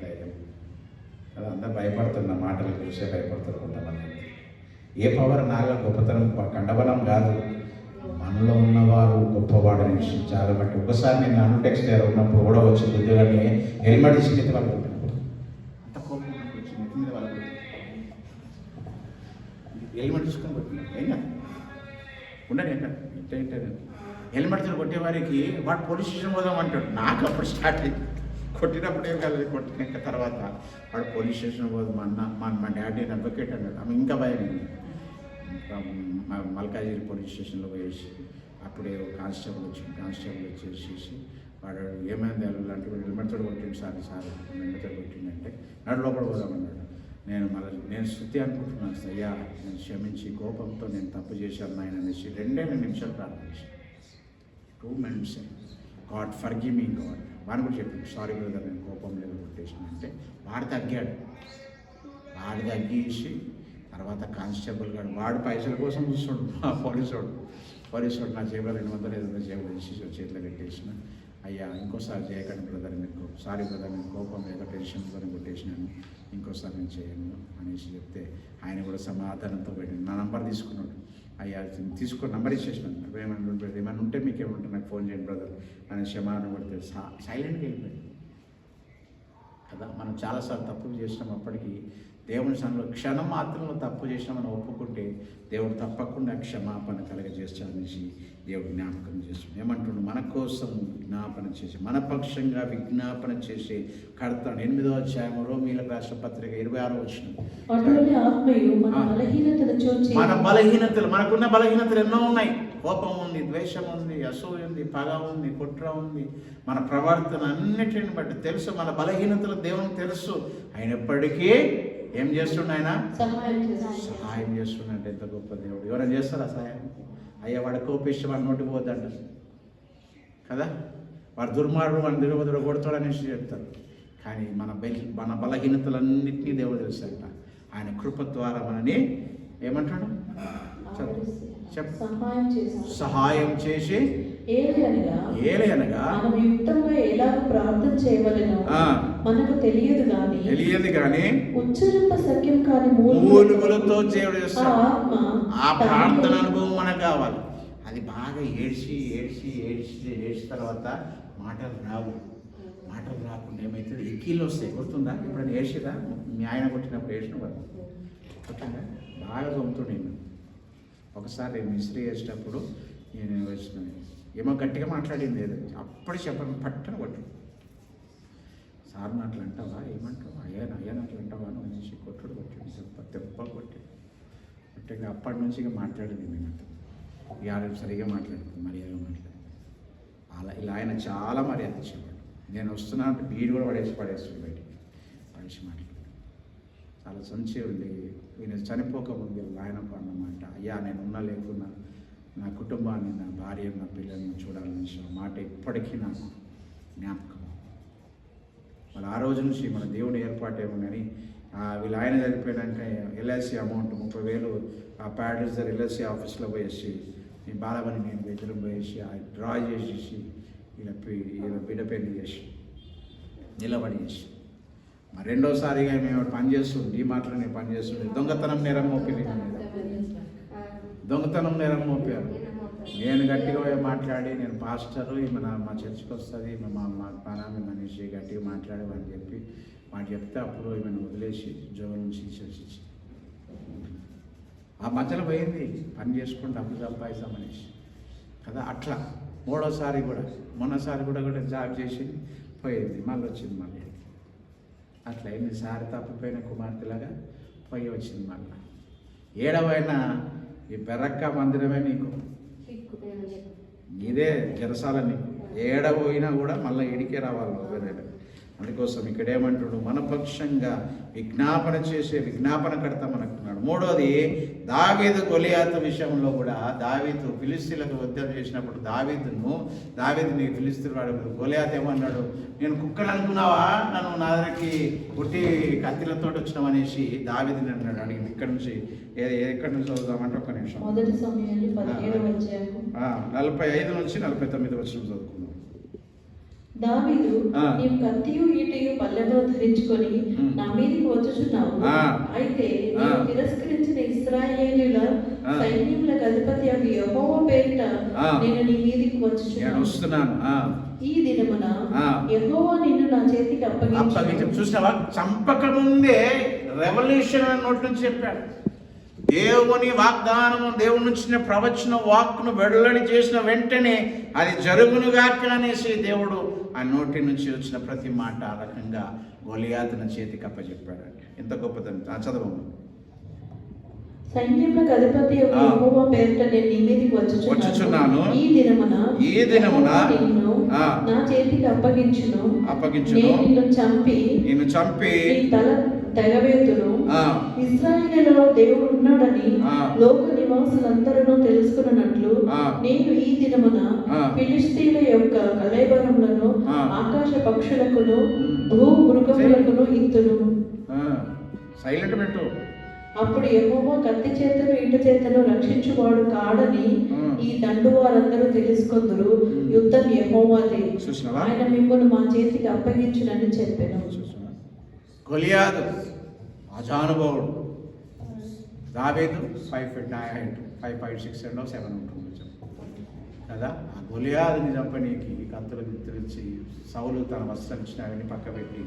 ధైర్యం కదా. అందరూ భయపడుతున్న మాటలు చూసే భయపడుతారు కొంతమంది. ఏ పవర్ నాగా గొప్పతనం కండబలం కాదు, మనలో ఉన్నవారు గొప్పవాడు అనేసి చాలా బట్టి. ఒకసారి నేను అన్టెక్స్ట్ ఉన్నప్పుడు కూడా వచ్చి బుద్ధిగానే హెల్మెట్ ఇచ్చి నెత్తి వాళ్ళు అంత కోపం వచ్చి నెత్తి మీద వాళ్ళు హెల్మెట్ తీసుకొని కొట్టినాడు. ఏం కాదు ఉండదు ఏంటంటే హెల్మెట్ కొట్టేవారికి వాడు పోలీస్ స్టేషన్ పోదాం అంటాడు. నాకు అప్పుడు స్టార్ట్ అయింది. కొట్టినప్పుడు ఏం కాలేదు, కొట్టినాక తర్వాత వాడు పోలీస్ స్టేషన్ పోదాం మా డాడీ అడ్వకేట్ అన్నాడు. ఆమె ఇంకా భయం మల్కాజిగిరి పోలీస్ స్టేషన్లో పోయేసి అప్పుడే కానిస్టేబుల్ వచ్చేసి వాడు ఏమైంది అలాంటి హెల్మెట్తో కొట్టిండు సార్ హెల్మెట్తో కొట్టిండంటే నడు లోపల పోదామన్నాడు. నేను శృతి అనుకుంటున్నాను, అయ్యా నేను క్షమించి కోపంతో నేను తప్పు చేశాను ఆయన అనేసి 2 నిమిషాలు ప్రార్థన చేశాను. 2 minutes. God forgive me God. వాడు కూడా చెప్పింది, సారీ బ్రదర్ నేను కోపం లేదు కొట్టేసిన అంటే వాడు తగ్గేసి తర్వాత కానిస్టేబుల్ గారు వాడు పైసల కోసం చూస్తుండు. పోలీసు నా జేబులో 200 ఏదో జేబులో వేసి చేతిలో పెట్టేసిన. అయ్యా ఇంకోసారి చేయకండి బ్రదర్, మీకు సారీ బ్రదర్ నేను కోపం ఏదో టెన్షన్తో కొట్టేసినాను, ఇంకోసారి నేను చేయను అనేసి చెప్తే ఆయన కూడా సమాధానంతో పెట్టింది. నా నంబర్ తీసుకున్నాడు. అయ్యా నంబర్ ఇచ్చేసినాను, ఏమైనా ఉంటే మీకు ఏమంటే నాకు ఫోన్ చేయండి బ్రదర్ అని క్షమాపణ పడితే సైలెంట్గా వెళ్ళిపోయింది కదా. మనం చాలాసార్లు తప్పులు చేసినాం. అప్పటికి దేవుని సన్నిధిలో క్షణం మాత్రంలో తప్పు చేసినామని ఒప్పుకుంటే దేవుడు తప్పకుండా క్షమాపణ కలగజేస్తాడనేసి దేవుడు జ్ఞాపకం చేస్తాడు. ఏమంటున్నాడు, మన కోసం విజ్ఞాపన చేసి మన పక్షంగా విజ్ఞాపన చేసే కర్త. 8వ అధ్యాయం రోమీయులకు రాసిన పత్రిక 26వ వచనం. మన బలహీనతలు, మనకున్న బలహీనతలు ఎన్నో ఉన్నాయి. కోపం ఉంది, ద్వేషం ఉంది, అసూయ ఉంది, పగ ఉంది, కుట్ర ఉంది. మన ప్రవర్తన అన్నిటిని బట్టి తెలుసు. మన బలహీనతలు దేవునికి తెలుసు. అయినప్పటికీ ఏం చేస్తుండ ఆయన? సహాయం చేస్తుండంటే ఎంత గొప్ప దేవుడు. ఎవరైనా చేస్తారా సహాయం? అయ్యా వాడు కోపిస్తే వాడు నోటి పోద్దంట కదా, వాడు దుర్మార్గుడు వాడిని దిగబదులు కొడతాడు అనేసి చెప్తారు. కానీ మన బలహీనతలన్నింటినీ దేవుడు తెలుసంట. ఆయన కృప ద్వారా మనని ఏమంటాడు సహాయం చేసి ఏలయనగా
మనం యుక్తంగా ఎలాగ ప్రార్థన చేయవలెనో మనకు తెలియదు గాని ఉచ్చరింప సఖ్యం కాని
మూలుగులతో దేవుడు చేస్తాడు. ఆ ప్రార్థన అనుభవం మనకు కావాలి. అది బాగా ఏడ్చిన తర్వాత మాటలు రాకుండా ఏమైతుంది, ఎక్కిళ్ళు వస్తాయి. గుర్తుందా? ఇప్పుడు ఏడ్చిదా? మీ ఆయన కొట్టినప్పుడు ఏడ్చిన వాళ్ళు కొట్టిందా? బాగా తొమ్ముతుండే. ఒకసారి నేను మిస్త్రీ చేసేటప్పుడు నేను వచ్చిన ఏమో గట్టిగా మాట్లాడింది ఏదో, అప్పుడు చెప్పను పట్టణ కొట్టు. సార్ని అట్లా అంటావా, ఏమంటావా, అయ్యాను అట్లా అంటావా అని అనేసి కొట్టుడు దెబ్బ కొట్టిగా అప్పటి నుంచి ఇక మాట్లాడింది నేను. ఇక ఆడ సరిగా మాట్లాడుతుంది, మర్యాదగా మాట్లాడింది. అలా ఇలా ఆయన చాలా మర్యాద ఇచ్చేవాడు. నేను వస్తున్నా అంటే బీడు కూడా పడేస్తుంది బయటికి పడేసి మాట్లాడు. చాలా సంచి ఉండి ఈయన చనిపోకముందు ఆయన అన్నమాట, అయ్యా నేను ఉన్నా లేకున్నా నా కుటుంబాన్ని, నా భార్య, నా పిల్లల్ని చూడాలని మాట ఇప్పటికీ నాకు జ్ఞాపకం. మరి ఆ రోజు నుంచి మన దేవుని ఏర్పాటేమో కానీ వీళ్ళు ఆయన చనిపోయాక ఎల్ఐసి అమౌంట్ 30,000 ఆ ప్యాడల్సర్ ఎల్ఐసి ఆఫీస్లో పోయేసి ఈ బాలమని నేను బెడ్రూమ్ పోయేసి డ్రా చేసేసి ఇలా బిడ్డ పెళ్లి చేసి నిలబడి చేసి మరి రెండోసారిగా మేము పనిచేస్తుంది డీమార్ట్లో నేను పనిచేస్తుంది దొంగతనం నేరం మోపారు. నేను గట్టిగా మాట్లాడి నేను పాస్టరు మా చర్చికి వస్తుంది మా పానామి మనిషి గట్టిగా మాట్లాడమని చెప్పి చెప్తే అప్పుడు ఈమెను వదిలేసి జోలు నుంచి చర్చించి ఆ మధ్యలో పోయింది పని చేసుకుని డబ్బులు సంపాదిస్తామనేసి కదా. అట్లా మూడోసారి కూడా మొన్నసారి కూడా జాబ్ చేసి పోయింది, మళ్ళీ వచ్చింది. మళ్ళీ అట్లా ఎన్నిసారి తప్పిపోయిన కుమార్తెలాగా పోయి వచ్చింది. మళ్ళీ ఏడవైనా ఈ బెరక్క మందిరమే నీకు, ఇదే జరసాల నీకు. ఏడవైనా కూడా మళ్ళీ ఇడికే రావాలి వేరే. అందుకోసం ఇక్కడ ఏమంటున్నాడు, మన పక్షంగా విజ్ఞాపన చేసే విజ్ఞాపనకర్త మనకున్నాడు. మూడోది దావీదు గొలియాతు విషయంలో కూడా దావీదు ఫిలిస్తీన్లకు యుద్ధం చేసినప్పుడు దావీదుని ఫిలిస్తీన్ వాడు గొలియాతు ఏమన్నాడు, నేను కుక్కలు అనుకున్నావా, నన్ను నా దగ్గరికి కొట్టి కత్తిలతో వచ్చినాం అనేసి దావీదుని అన్నాడు. అడిగింది ఎక్కడి నుంచి చదువుదామంటే ఒక్క నిమిషం. 45 నుంచి 49 వచనం చదువుకున్నాం.
దావీదు, నీవు కత్తియు ఈటెయు పల్లెలో ధరించుకొని నా మీదికి వచ్చుచున్నావు. అయితే నీవు తిరస్కరించిన ఇశ్రాయేలీయుల సైన్యములకు అధిపతి అవి యెహోవా పేరిట నేను నీ మీదికి వచ్చుచున్నాను. ఈ దినమున యెహోవా నిన్ను నా చేతికి అప్పగించు.
చూసినావా, చంపక ముందే రెవల్యూషన్ అని నోటి నుంచి చెప్పాడు. దేవుని వాగ్దానము, దేవుని నుంచి ప్రవచన వాక్ను వెల్లడి చేసిన వెంటనే అది జరుగునుగాక అనేసి దేవుడు ఆ నోటి నుంచి వచ్చిన ప్రతి మాట ఆ రకంగా గొలియాతుని చేతికి అప్పచెప్పాడు. ఎంత గొప్పతనం. చదవము.
సైన్యములకు అధిపతి యెహోవా పేరిట నేను నీ మీదికి వచ్చుచున్నాను. ఈ దినమున నిన్ను నా చేతికి అప్పగించును. నిన్ను చంపి నీ తల తెగవేతును. ఇశ్రాయేలులో దేవుడు ఉన్నాడని లోక నివాసులందరూ తెలుసుకున్నట్లు నేను ఈ దినమున ఫిలిష్తీయుల యొక్క కళేబరములను ఆకాశ పక్షులకును భూ మృగములకును ఇత్తును.
సైలెంట్ పెట్టు.
అప్పుడు యెహోవా కత్తి చేతను ఈట చేతను రక్షించువాడు కాడని ఈ దండు వారందరూ తెలుసుకొందురు. యుద్ధం యెహోవాదే, ఆయన మిమ్మల్ని మా చేతికి అప్పగించునని చెప్పాను.
గొలియాతు అజానుభవుడు. దావీదు 5 feet 5.6 and 7 ఉంటుంది కదా. ఆ గొలియాతుని చంపనీకి కత్తులు గుర్తించి సౌలు తన వస్త్రం ఇచ్చిన అవన్నీ పక్క పెట్టి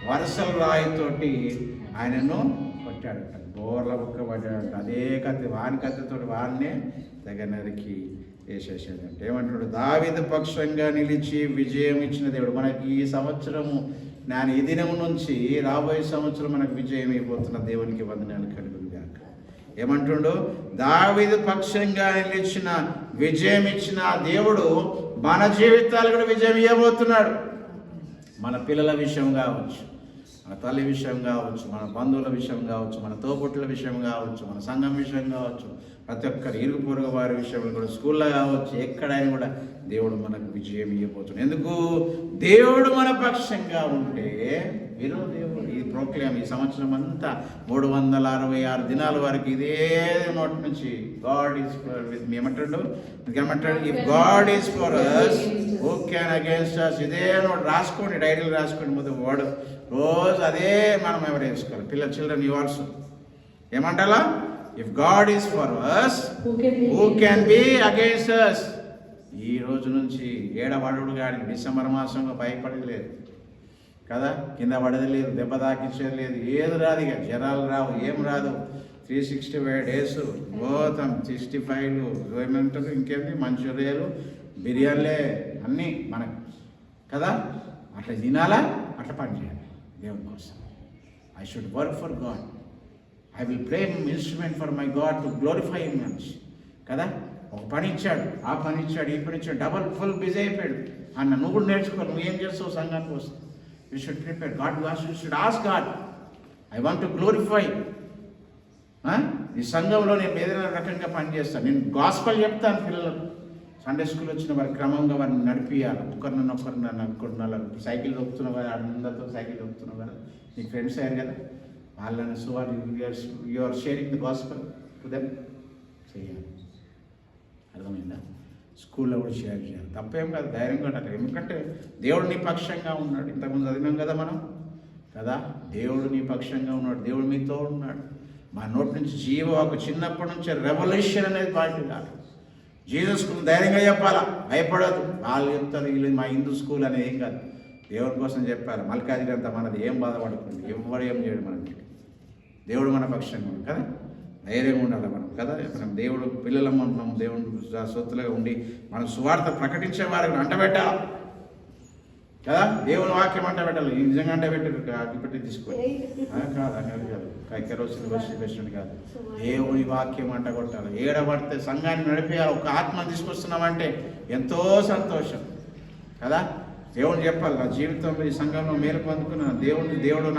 వరుసల రాయితోటి ఆయనను కొట్టాడట. బోర్ల బుక్క పడ్డాడట. అదే కత్తి, వాని కత్తితో వాడినే దగ్గర నరికి వేసేసాడంటే. ఏమంటాడు, దావీదు పక్షంగా నిలిచి విజయం ఇచ్చిన దేవుడు. మనకి ఈ సంవత్సరము నేను ఈ దినం నుంచి రాబోయే సంవత్సరం మనకు విజయం అయిపోతున్న దేవునికి వందనాలు కలుగును గాక. ఏమంటుండు, దావీదు పక్షంగా నిలిచిన విజయం ఇచ్చిన దేవుడు మన జీవితాలు కూడా విజయం ఇవ్వబోతున్నాడు. మన పిల్లల విషయం కావచ్చు, మన తల్లి విషయం కావచ్చు, మన బంధువుల విషయం కావచ్చు, మన తోబుట్టుల విషయం కావచ్చు, మన సంఘం విషయం కావచ్చు, ప్రతి ఒక్కరు ఇరుగు పొరుగు వారి విషయంలో కూడా, స్కూల్లో కావచ్చు, ఎక్కడైనా కూడా దేవుడు మనకు విజయం ఇవ్వబోతున్నాడు. ఎందుకు? దేవుడు మన పక్షంగా ఉంటే దేవుడు ఈ ప్రోక్లేమ్ ఈ సంవత్సరం అంతా 366 దినాల వరకు ఇదే నోటి నుంచి గాడ్ ఈజ్ విత్ మీ ఏమంటాడు? If God is for us who can against us, ఇదే నోట్ రాసుకోండి, డైరీలు రాసుకోండి. ముందు వర్డ్ రోజు అదే మనం ఎవరు వేసుకోవాలి. చిల్డ్రన్ యు ఆల్సో ఏమంటారా? If God is for us who can be against us. ఈ రోజు నుంచి ఏడవడుడు కానీ డిసెంబర్ మాసంలో భయపడేది లేదు కదా, కింద పడేది లేదు, దెబ్బ తాకించేది లేదు, ఏది రాదు, ఇక జ్వరాలు రావు, ఏం రాదు. 365 days పోతాం, 65లు ఏమంటారు, ఇంకేంటి మంచూరియాలు, బిర్యానీలే అన్నీ మనకు కదా. అట్లా తినాలా, అట్లా పని చేయాలి దేవుని కోసం. I should work for God, I will play instrument for my God to glorify him కదా. ఒక పని ఇచ్చాడు, ఆ పని ఇచ్చాడు, ఈ పని ఇచ్చాడు, డబల్ ఫుల్ బిజీ అయిపోయాడు అన్న. నువ్వు కూడా నేర్చుకోవాలి, నువ్వు ఏం చేస్తావు సంఘానికి వస్తావు. You should prepare God, you should ask God, I want to glorify. ఈ సంఘంలో నేను ఏదైనా రకంగా పనిచేస్తాను, నేను గాస్పల్ చెప్తాను పిల్లలకు. సండే స్కూల్ వచ్చిన వారు క్రమంగా వారిని నడిపియాలి, ఒకరినొకరిని అనుకుంటున్నారు. సైకిల్ దొక్కుతున్న వారు, అందరితో సైకిల్ దొక్కుతున్న వారు నీకు ఫ్రెండ్స్ అయ్యారు కదా, వాళ్ళని you are sharing the gospel to them చేయాలి. అర్థమైందా? స్కూల్లో కూడా షేర్ చేయాలి, తప్పేం కాదు, ధైర్యంగా ఉండాలి. ఎందుకంటే దేవుడు నీ పక్షంగా ఉన్నాడు. ఇంతకుముందు చదివినాం కదా మనం కదా, దేవుడు నీ పక్షంగా ఉన్నాడు, దేవుడు మీతో ఉన్నాడు. మా నోటి నుంచి ఒక చిన్నప్పటి నుంచి రెవల్యూషన్ అనేది పాయింట్ కాదు. జీసస్ స్కూల్ ధైర్యంగా చెప్పాలా, భయపడదు. వాళ్ళు చెప్తారు, వీళ్ళు మా హిందూ స్కూల్ అనేది ఏం కాదు, దేవుడి కోసం చెప్పాలి. మల్కాజిరి అంతా మనది, ఏం బాధపడుతుంది, ఎవరు ఏం చేయడు మనకి. దేవుడు మన పక్షంగా ఉంది కదా, ధైర్యంగా ఉండాలి మనం కదా. మనం దేవుడు పిల్లలం ఉంటున్నాం, దేవుడు సొత్తులుగా ఉండి మనం సువార్త ప్రకటించే వారికి అంటబెట్టాలి కదా. దేవుని వాక్యం అంటబెట్టాలి. నిజంగా అంటబెట్టారు పెట్టి తీసుకోవాలి కాదు, కెరోసిన్ వేసినట్టు కాదు. దేవుని వాక్యం అంటగొట్టాలి, ఏడబడితే సంఘాన్ని నడిపేయాలి. ఒక ఆత్మ తీసుకొస్తున్నామంటే ఎంతో సంతోషం కదా. దేవుని చెప్పాలి, నా జీవితంలో ఈ సంఘంలో మేలు పొందుకున్నాను, దేవుడు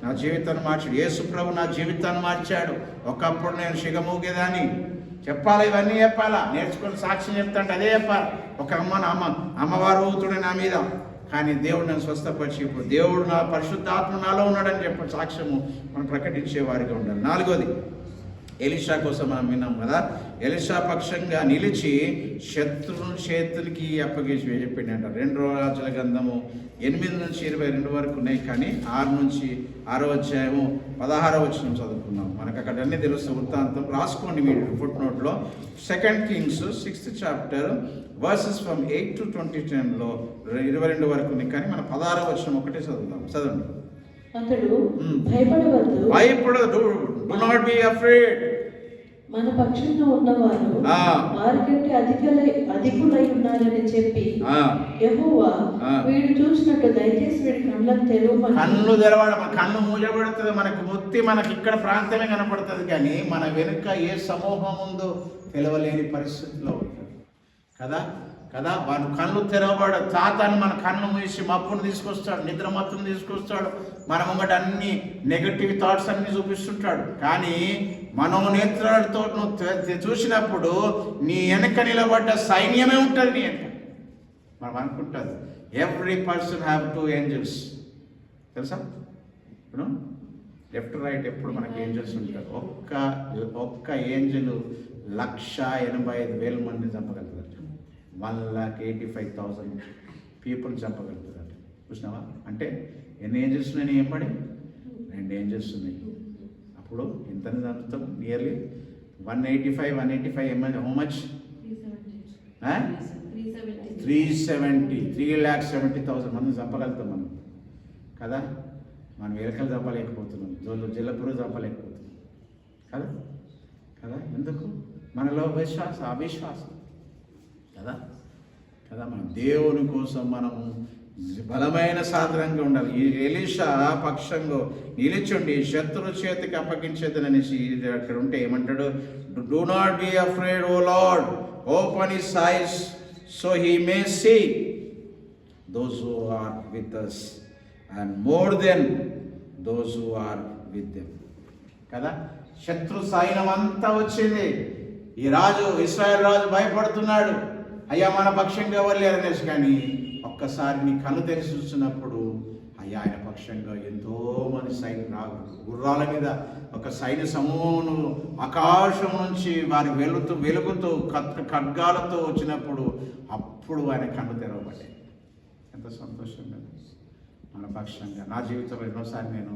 నా జీవితాన్ని మార్చాడు, యేసు ప్రభు నా జీవితాన్ని మార్చాడు. ఒకప్పుడు నేను సిగమూగేదాన్ని చెప్పాలి, ఇవన్నీ చెప్పాలా, నేర్చుకుని సాక్ష్యం చెప్తాంటే అదే చెప్పాలి. ఒక అమ్మవారు ఊతుడే నా మీద, కానీ దేవుడు నన్ను స్వస్థపరిచి ఇప్పుడు దేవుడు నా పరిశుద్ధాత్మ నాలో ఉన్నాడని చెప్పి సాక్ష్యము మనం ప్రకటించే వారిగా ఉండాలి. 4వది, ఎలీషా కోసం మనం విన్నాం కదా. ఎలీషా పక్షంగా నిలిచి శత్రువును చేతులకి అప్పగించి చెప్పిండట. 2 రాజుల గ్రంథము 8 నుంచి 22 వరకు ఉన్నాయి, కానీ 6 నుంచి 6వ అధ్యాయము 16వ వచనం చదువుకున్నాం. మనకు అక్కడ అన్నీ తెలుసు, వృత్తాంతం రాసుకోండి మీరు ఫుట్ నోట్లో. 2 Kings 6th chapter verses from 8 to 20 22 వరకు ఉన్నాయి, కానీ మన 16వ వచనం ఒకటే చదువుతాం. చదవండి.
అతడు భయపడవద్దు,
do not be afraid.
మన పక్షంలో ఉన్నవారు వారికంటే అధికులై ఉన్నారని చెప్పి యెహోవా వీడు చూసినట్టు దయచేసి వీడి కళ్ళను తెరవమని. కన్ను తెరవడం, మన కన్ను మూయబడుతుంది, మనకు మొత్తి మనకి ఇక్కడ ప్రాంతమే కనపడుతుంది, కానీ మన వెనుక ఏ సమూహం ఉందో తెలవలేని పరిస్థితిలో ఉంటుంది కదా కదా. వాడు కళ్ళు తెరవబడు, తాతని మన కన్ను మూసి మప్పును తీసుకొస్తాడు, నిద్రమత్తును తీసుకొస్తాడు, మన ముంగట అన్ని నెగటివ్ థాట్స్ అన్ని చూపిస్తుంటాడు. కానీ మనోనేత్రాలతో నువ్వు చూసినప్పుడు నీ వెనక నిలబడ్డ సైన్యమే ఉంటుంది నీ వెనక. మనం అనుకుంటుంది ఎవ్రీ పర్సన్ హ్యావ్ 2 angels తెలుసా. ఇప్పుడు లెఫ్ట్ రైట్ ఎప్పుడు మనకి ఏంజల్స్ ఉంటారు. ఒక్క ఏంజల్ 185,000 మందిని చంపగలుగుతారు. 1,85,000 పీపుల్ చంపగలుగుతారు. చూసినావా? అంటే ఎన్ని ఏంజల్స్ ఉన్నాయి ఏం పడి? 2 angels ఉన్నాయి. అప్పుడు ఎంతని చంపుతాం? Nearly 185 ML. How much? 370,000 మందిని చంపగలుగుతాం మనం కదా. మనం ఎలకలు చంపలేకపోతున్నాం, జిల్లపురు చంపలేకపోతున్నాం కదా కదా. ఎందుకు? మనలో అవిశ్వాసం కదా కదా. మన దేవుని కోసం మనము బలమైన సాధనంగా ఉండాలి. ఈ ఎలీషా పక్షంలో నిలిచుండి శత్రు చేతికి అప్పగించేదనేసి అక్కడ ఉంటే ఏమంటాడు? Do not be afraid O Lord, open his eyes so he may see those who are with us and more than those who are with them కదా. శత్రు సైన్యం అంతా వచ్చింది,
ఈ రాజు ఇశ్రాయేల్ రాజు భయపడుతున్నాడు, అయ్యా మన పక్షంగా వెళ్ళారనేసి. కానీ ఒక్కసారి నీ కళ్ళు తెరిచి చూస్తున్నప్పుడు అయ్యా ఆయన పక్షంగా ఎంతో మంది గుర్రాల మీద ఒక సైన్య సమూహమును ఆకాశం నుంచి వారి వెలుగుతూ ఖడ్గాలతో వచ్చినప్పుడు అప్పుడు ఆయన కళ్ళు తెరవబడ్డాయి. ఎంత సంతోషంగా మన పక్షంగా. నా జీవితంలో ఎన్నోసారి నేను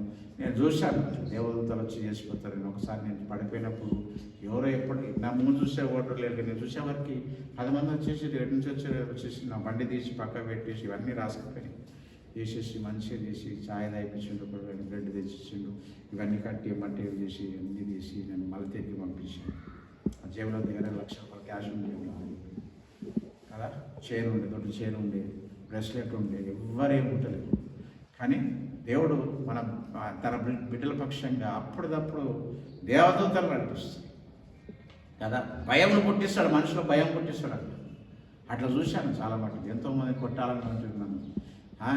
చూశాను, దేవదూతలు వచ్చి చేసిపోతారు. నేను ఒకసారి నేను పడిపోయినప్పుడు ఎవరో ఎప్పుడు నా ముందు చూసే ఓటర్ లేదు, నేను చూసేవారికి 10 మంది వచ్చేసి ఎటు నుంచి వచ్చేసి నా బండి తీసి పక్క పెట్టేసి ఇవన్నీ రాసుకుపోయి చేసేసి మంచిగా చేసి ఛాయ్ తాగిపించిండు, బ్రెడ్ తెచ్చిచ్చిండు, ఇవన్నీ కట్టి మట్టి చేసి అన్నీ తీసి నేను మళ్ళీ తిరిగి పంపించాను. ఆ జేబులో దగ్గర 1 లక్ష రూపాయలు క్యాష్ ఉండేది కదా, చైన్ ఉండే, దొడ్డు చైన్ ఉండేది, బ్రెస్లెట్ ఉండేది, ఎవ్వరేం ఉండలేదు. కానీ దేవుడు తన బిడ్డల పక్షంగా అప్పుడప్పుడు దేవదూతలు నడిపిస్తాడు కదా, భయం పుట్టిస్తాడు, మనుషులో భయం పుట్టిస్తాడు. అట్లా చూశాను చాలా మటుకు. ఎంతోమంది కొట్టాలని అంటున్నాను,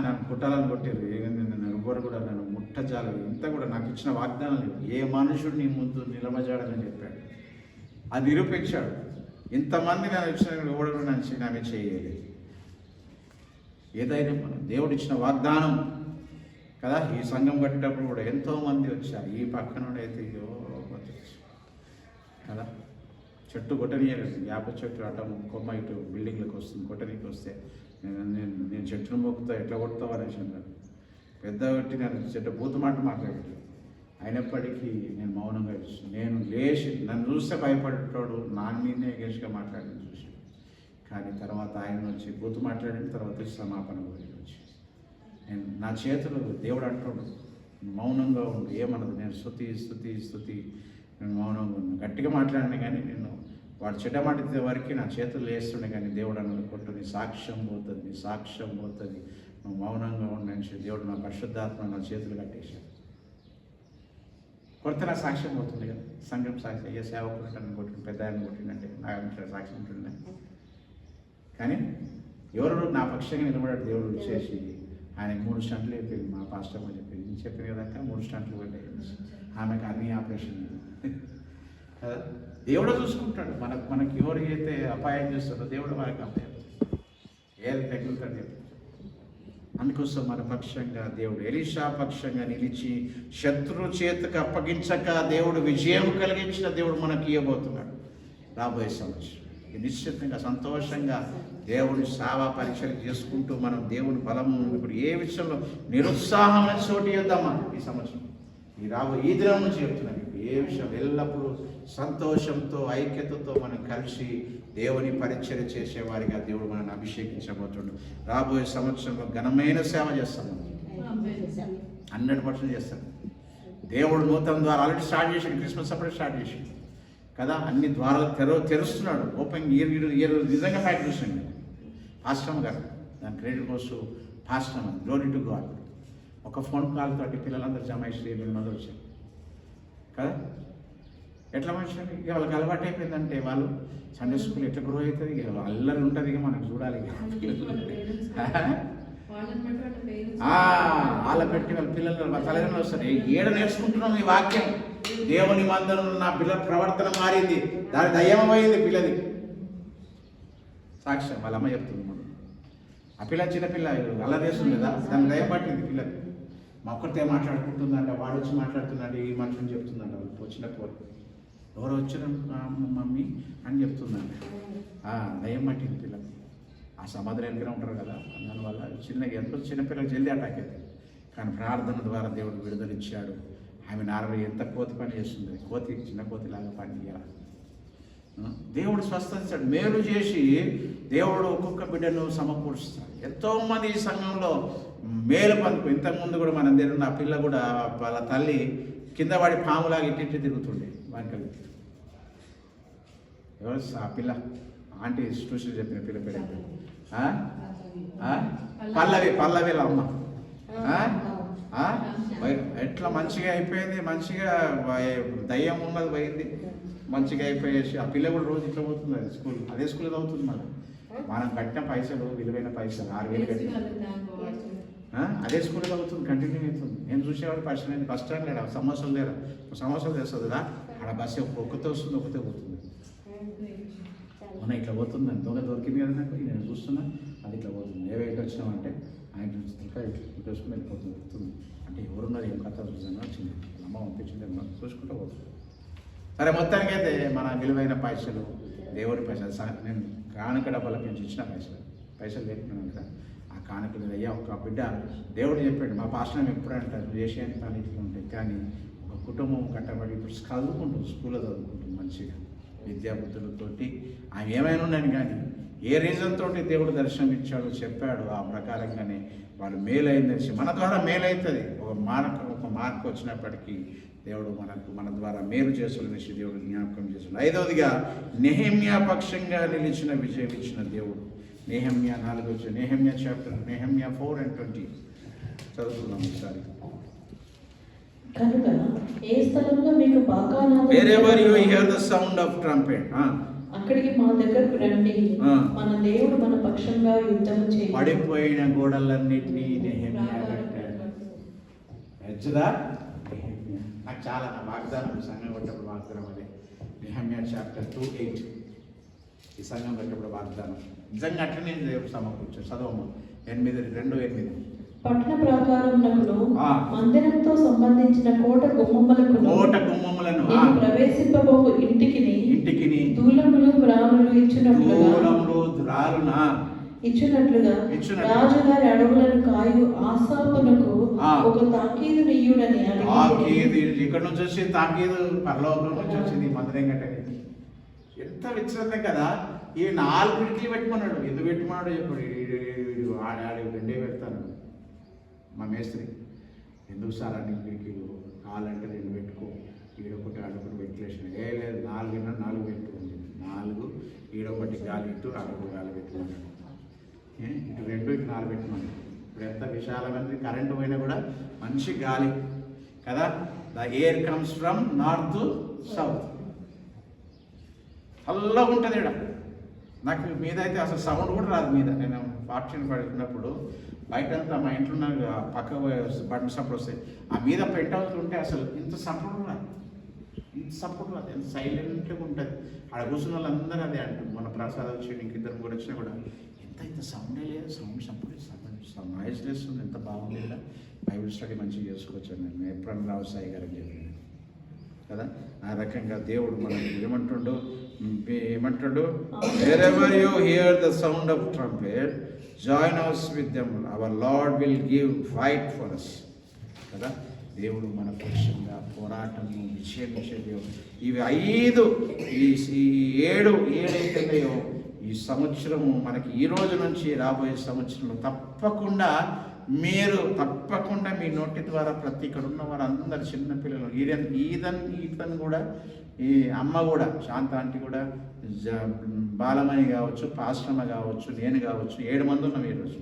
నన్ను కొట్టాలని కొట్టారు, నన్ను ఎవ్వరు కూడా నన్ను ముట్టజాలు, ఇంత కూడా నాకు ఇచ్చిన వాగ్దానం లేదు. ఏ మనుషుడు నీ ముందు నిలబజాడని చెప్పాడు, అది నిరూపించాడు. ఇంతమంది నన్ను ఇచ్చిన ఎవడు కూడా నన్ను చేయలేదు. ఏదైనా మనం దేవుడు ఇచ్చిన వాగ్దానం కదా. ఈ సంఘం కట్టేటప్పుడు కూడా ఎంతోమంది వచ్చారు. ఈ పక్కన అయితే కదా, చెట్టు కొట్టనీయలేదు, వేప చెట్టు అటం కొమ్మ ఇటు బిల్డింగ్లకు వస్తుంది, కొట్టనీకి వస్తే నేను చెట్టును మొక్కుతా, ఎట్లా కొడతావు అనేసి అన్నాడు. పెద్ద పెట్టి నేను చెట్టు బూతు మాట మాట్లాడాడు. అయినప్పటికీ నేను మౌనంగా ఇచ్చాను. నేను లేచి నన్ను చూస్తే భయపడేటోడు నా మీదే గేష్గా మాట్లాడిన చూసి, కానీ తర్వాత ఆయన వచ్చి బూతు మాట్లాడిన తర్వాత సమాపన వచ్చి నేను నా చేతులు దేవుడు అంటాడు మౌనంగా ఉండు, ఏమన్నది. నేను స్తుతి నేను మౌనంగా ఉన్నాను. గట్టిగా మాట్లాడినా కానీ నేను వాడు చెడ్డ మాట వరకు నా చేతులు వేస్తుండే, కానీ దేవుడు అనుకుంటూ నీ సాక్ష్యం పోతుంది, నువ్వు మౌనంగా ఉండని దేవుడు నా పరిశుద్ధాత్మ నా చేతులు కట్టేశాడు. కొత్త నా సాక్ష్యం పోతుంది కదా, సంఘం సాక్ష్యం. ఏ సేవకులు నన్ను కొట్టిన, పెద్ద ఆయన కొట్టిందంటే నా సాక్ష్యం ఉంటుండే. కానీ ఎవరు నా పక్షంగా నిలబడాడు దేవుడు వచ్చేసి ఆయనకి 3 స్టంట్లు అయిపోయింది. మా పాస్టర్ అని చెప్పింది, చెప్పిన కదా 3 స్టంట్లు పడ్డాయి. ఆమెకు అన్ని ఆపరేషన్ కదా. దేవుడు చూసుకుంటాడు. మనకి ఎవరికైతే అపాయం చేస్తాడో దేవుడు మనకి అపాయం ఏది తగ్గుతాడు చెప్పి. అందుకోసం మన పక్షంగా దేవుడు ఎలీషా పక్షంగా నిలిచి శత్రు చేతికి అప్పగించక దేవుడు విజయం కలిగించిన దేవుడు మనకి ఇవ్వబోతున్నాడు రాబోయే సంవత్సరం. నిశ్చితంగా సంతోషంగా దేవుని సేవా పరీక్షలు చేసుకుంటూ మనం దేవుని బలము ఇప్పుడు ఏ విషయంలో నిరుత్సాహమైన చోటు ఇద్దామా ఈ సంవత్సరం, ఈ దినం నుంచి చెప్తున్నాను. ఏ విషయం ఎల్లప్పుడూ సంతోషంతో ఐక్యతతో మనం కలిసి దేవుని పరిచర్య చేసేవారిగా దేవుడు మనల్ని అభిషేకించబోతుండు. రాబోయే సంవత్సరంలో ఘనమైన సేవ చేస్తాం, 100% చేస్తాం. దేవుడు నూతన ద్వారా ఆల్రెడీ స్టార్ట్ చేసాడు, క్రిస్మస్ అప్పుడే స్టార్ట్ చేసాడు కదా. అన్ని ద్వారాలు తెరుస్తున్నాడు. ఓపెన్ ఇయర్ నిజంగా ఫ్యాక్ట్ చూసండి పాస్టమ్ గారు, దాని క్రెడిట్ కోసం పాస్టమ్ అని, గ్లోరీ టు గాడ్. ఒక ఫోన్ కాల్ తోటి పిల్లలందరూ జమ అయ్యి 8 మంది వచ్చారు కదా. ఎట్లా మనిషి ఇక వాళ్ళకి అలవాటు అయిపోయిందంటే వాళ్ళు సండే స్కూల్ ఎట్లా గ్రో అవుతుంది, ఇక అల్లరి ఉంటుంది, ఇక మనకు చూడాలి. వాళ్ళ పెట్టి వాళ్ళ పిల్లలు మా తల్లిదండ్రులు వస్తారు, ఏడ నేర్చుకుంటున్నాం ఈ వాక్యం. దేవుని మందరం నా పిల్లల ప్రవర్తన మారింది, దాని దయ్యమైంది పిల్లది. సాక్ష్యం వాళ్ళ అమ్మ చెప్తుంది. ఆ పిల్ల చిన్నపిల్ల అల్లదేశం లేదా, దాన్ని దయ్యం పట్టింది పిల్లలు. మా ఒక్కరితో మాట్లాడుకుంటుందంట, వాడు వచ్చి మాట్లాడుతున్నాడు, ఈ మనుషుని చెప్తుందంట. వాళ్ళు వచ్చిన పోరు ఎవరు వచ్చిన మమ్మీ అని చెప్తుందంట. దయ్యం పట్టింది పిల్లలు. ఆ సమాధులు వెనకనే ఉంటారు కదా, దానివల్ల ఎంతో చిన్నపిల్లలు జల్దీ అటాక్ అవుతుంది. కానీ ప్రార్థన ద్వారా దేవుడు విడుదల ఇచ్చాడు. ఆమె నారవ ఎంత కోతి పని చేస్తుంది, చిన్న కోతిలాగా పని చేయాలి. దేవుడు స్వస్థత ఇచ్చాడు, మేలు చేసి దేవుడు ఒక్కొక్క బిడ్డను సమకూరుస్తాడు. ఎంతోమంది ఈ సంఘంలో మేలు పనుకు. ఇంతకుముందు కూడా మన దగ్గర నా పిల్ల కూడా వాళ్ళ తల్లి కింద పడి పాములాగా ఇట్టి తిరుగుతుండే వానికి. ఎవరు ఆ పిల్ల? ఆంటీ ట్యూషన్ చెప్పిన పిల్ల పేరు పల్లవిల అమ్మ. ఎట్లా మంచిగా అయిపోయింది, మంచిగా దయ్యం ఉన్నది పోయింది, మంచిగా అయిపోయేసి ఆ పిల్ల కూడా రోజు ఇట్లా పోతుంది. అది స్కూల్, అదే స్కూల్ అవుతుంది. మనం కట్టిన పైసలు, విలువైన పైసలు 6,000 కట్టి అదే స్కూల్ అవుతుంది, కంటిన్యూ అవుతుంది. నేను చూసేవాడు బస్ స్టాండ్ లేడా, సమోసాలు లేరా, సమోసాలు తెస్తుంది కదా, ఆడ బస్సు ఒక్కతే వస్తుంది, ఒక్కతే పోతుంది. మొన్న ఇట్లా పోతుందని దొంగ దొరికింది కదా నాకు, నేను చూస్తున్నా అది ఇట్లా పోతుంది. ఏవైతే వచ్చినామంటే ఆయన ఇంకా ఇట్లా చూసుకుని వెళ్ళిపోతుంది. అంటే ఎవరున్నారు ఏం కథ చూసాను వచ్చింది, అమ్మ పంపించింది చూసుకుంటూ పోతుంది. సరే, మొత్తానికైతే మన విలువైన పైసలు, దేవుడి పైసలు, నేను కానుక డబ్బాలకు నుంచి ఇచ్చిన పైసలు లేకున్నాను కదా, ఆ కానుకలు అయ్యా ఒక బిడ్డ దేవుడు చెప్పాడు, మా పాస్టర్ ఎప్పుడు అంటారు చేసేయని పని ఇట్లా ఉంటాయి, కానీ ఒక కుటుంబం కట్టబడి ఇప్పుడు చదువుకుంటుంది, స్కూల్లో చదువుకుంటుంది మంచిగా విద్యాబుద్ధులతోటి. ఆమె ఏమైనా ఉన్నాను కానీ ఏ రీజన్ తోటి దేవుడు దర్శనం ఇచ్చాడో చెప్పాడు, ఆ ప్రకారంగానే వాళ్ళు మేలైందని, మన ద్వారా మేలవుతుంది. ఒక మార్క్ వచ్చినప్పటికీ దేవుడు మన ద్వారా మేలు చేస్తున్న దేవుడు జ్ఞాపకం చేస్తున్నాడు. ఐదవదిగా నెహెమ్యా పక్షంగా నిలిచిన విజయం ఇచ్చిన దేవుడు. నెహెమ్యా 4 నెహెమ్యా చాప్టర్ నెహెమ్యా 4:20 చదువుతున్నాం ఒకసారి.
కనుక ఏ స్థలంలో మీకు బాగా
wherever you hear the sound of trumpet,
అక్కడికి మా దగ్గరకు రండి, మన దేవుడు మన పక్షంగా యుద్ధం చేయి.
పడిపోయిన గోడలన్నిటినీ నెహెమ్యా కట్టాడు. నాకు చాలా నా వాగ్దానం, సంఘం కొట్టేప్పుడు వాగ్దానం అదే నెహెమ్యా చాప్టర్ 2:8. ఈ సంఘం కొట్టేప్పుడు వాగ్దానం నిజంగా అట్లనే దేవుడు సమకూర్చాడు. చదవము 8:2-8.
పట్టణ ప్రాకారమునకును మందిరంతో సంబంధించిన కోట గుమ్మములను ప్రవేశింపబోవు ఇంటికిని దూలములు ద్రారులు ఇచ్చినట్లుగా రాజుగారి అడవులను కాయు ఆసాపునకు ఒక తాకీదు నీయుడని
అడిగి. ఇక్కడ నుంచి వచ్చి తాకీదు పరలోకం నుంచి వచ్చింది మందిరం కట్టడానికి. ఎంత విచిత్రం కదా. ఈ 4 కిటికీలు పెట్టుకున్నాడు. ఎందుకు పెట్టుకున్నాడు ఇప్పుడు ఆడి 2 పెడతాను. మా మేస్త్రి ఎందుకు సార్ అన్ని కిటికీలు, కావాలంటే 2 పెట్టుకో, ఈడొకటి ఆడొకటి వెంటిలేషన్. లేదు 4 పెట్టుకుంది. 4 ఈడొకటి గాలి ఇటు ఆడొకటి గాలి పెట్టుకున్నాడు. ఇటు 2 ఇటు 4 పెట్టుకున్నాడు. ఇప్పుడు ఎంత విశాలమైనది, కరెంటు పోయినా కూడా మంచి గాలి కదా. The air comes from north south, చల్లగా ఉంటుంది ఇక్కడ. నాకు మీద అయితే అసలు సౌండ్ కూడా రాదు మీద. నేను ఫాక్షన్ పడుకున్నప్పుడు బయటంతా మా ఇంట్లో ఉన్న పక్క బటన్ సప్పుడు వస్తాయి, ఆ మీద పెంట్ హౌస్లు ఉంటే అసలు ఇంత సపోర్ట్ రాదు, ఎంత సైలెంట్గా ఉంటుంది. ఆడ కూర్చున్న వాళ్ళందరూ అదే అంటారు. మన ప్రసాద్ వచ్చి ఇంకిద్దరు కూడా వచ్చినా కూడా ఇంత సౌండే లేదు, సపోర్ట్ నాయిస్ లేస్తుంది, ఎంత బాగుంది కదా. బైబిల్ స్టడీ మంచిగా చేసుకోవచ్చు. నేను ఎప్పుడన్నా రావు సాయి గారు అని చెప్పాను కదా. ఆ రకంగా దేవుడు మనకు ఏమంటాడు wherever you hear the sound of trumpet, join us with them, our Lord will give fight for us కదా. దేవుడు మన పక్షంగా పోరాటము విజయం ఇచ్చే దేవుడు. ఇవి 5 ఈ 7 ఏదైతున్నాయో ఈ సంవత్సరము మనకి ఈ రోజు నుంచి రాబోయే సంవత్సరంలో తప్పకుండా మీ నోటి ద్వారా ప్రతి ఇక్కడ ఉన్న వారందరు చిన్నపిల్లలు, ఈతన్ కూడా, ఈ అమ్మ కూడా, శాంత ఆంటీ కూడా, బాలమణి కావచ్చు, పాశ్రమ కావచ్చు, నేను కావచ్చు, 7 మంది ఉన్నాం ఈరోజు.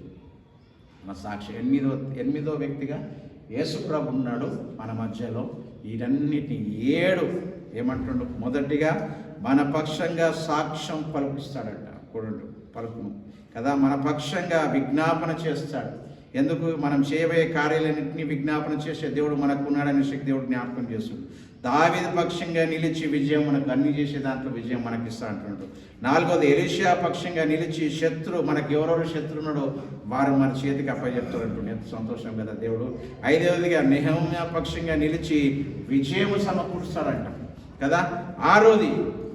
మన సాక్షి 8వ వ్యక్తిగా యేసుప్రభు ఉన్నాడు మన మధ్యలో. వీటన్నిటిని 7 ఏమంటుండు, మొదటిగా మన పక్షంగా సాక్ష్యం పలుకుస్తాడట, పలుకును కదా. మన పక్షంగా విజ్ఞాపన చేస్తాడు. ఎందుకు? మనం చేయబోయే కార్యాలన్నింటినీ విజ్ఞాపన చేసే దేవుడు మనకు ఉన్నాడనే శక్తి దేవుడు జ్ఞాపకం చేస్తాడు. దావీదు పక్షంగా నిలిచి విజయం మనకు అన్ని చేసే దాంట్లో విజయం మనకి ఇస్తా అంటున్నాడు. 4వది ఎలీషా పక్షంగా నిలిచి మనకి ఎవరెవరు శత్రు ఉన్నాడో వారు మన చేతికి అప్పచెప్తారు అంటుండే. ఎంత సంతోషం కదా దేవుడు. 5వదిగా నెహెమ్యా పక్షంగా నిలిచి విజయం సమకూరుస్తాడంట కదా. 6వది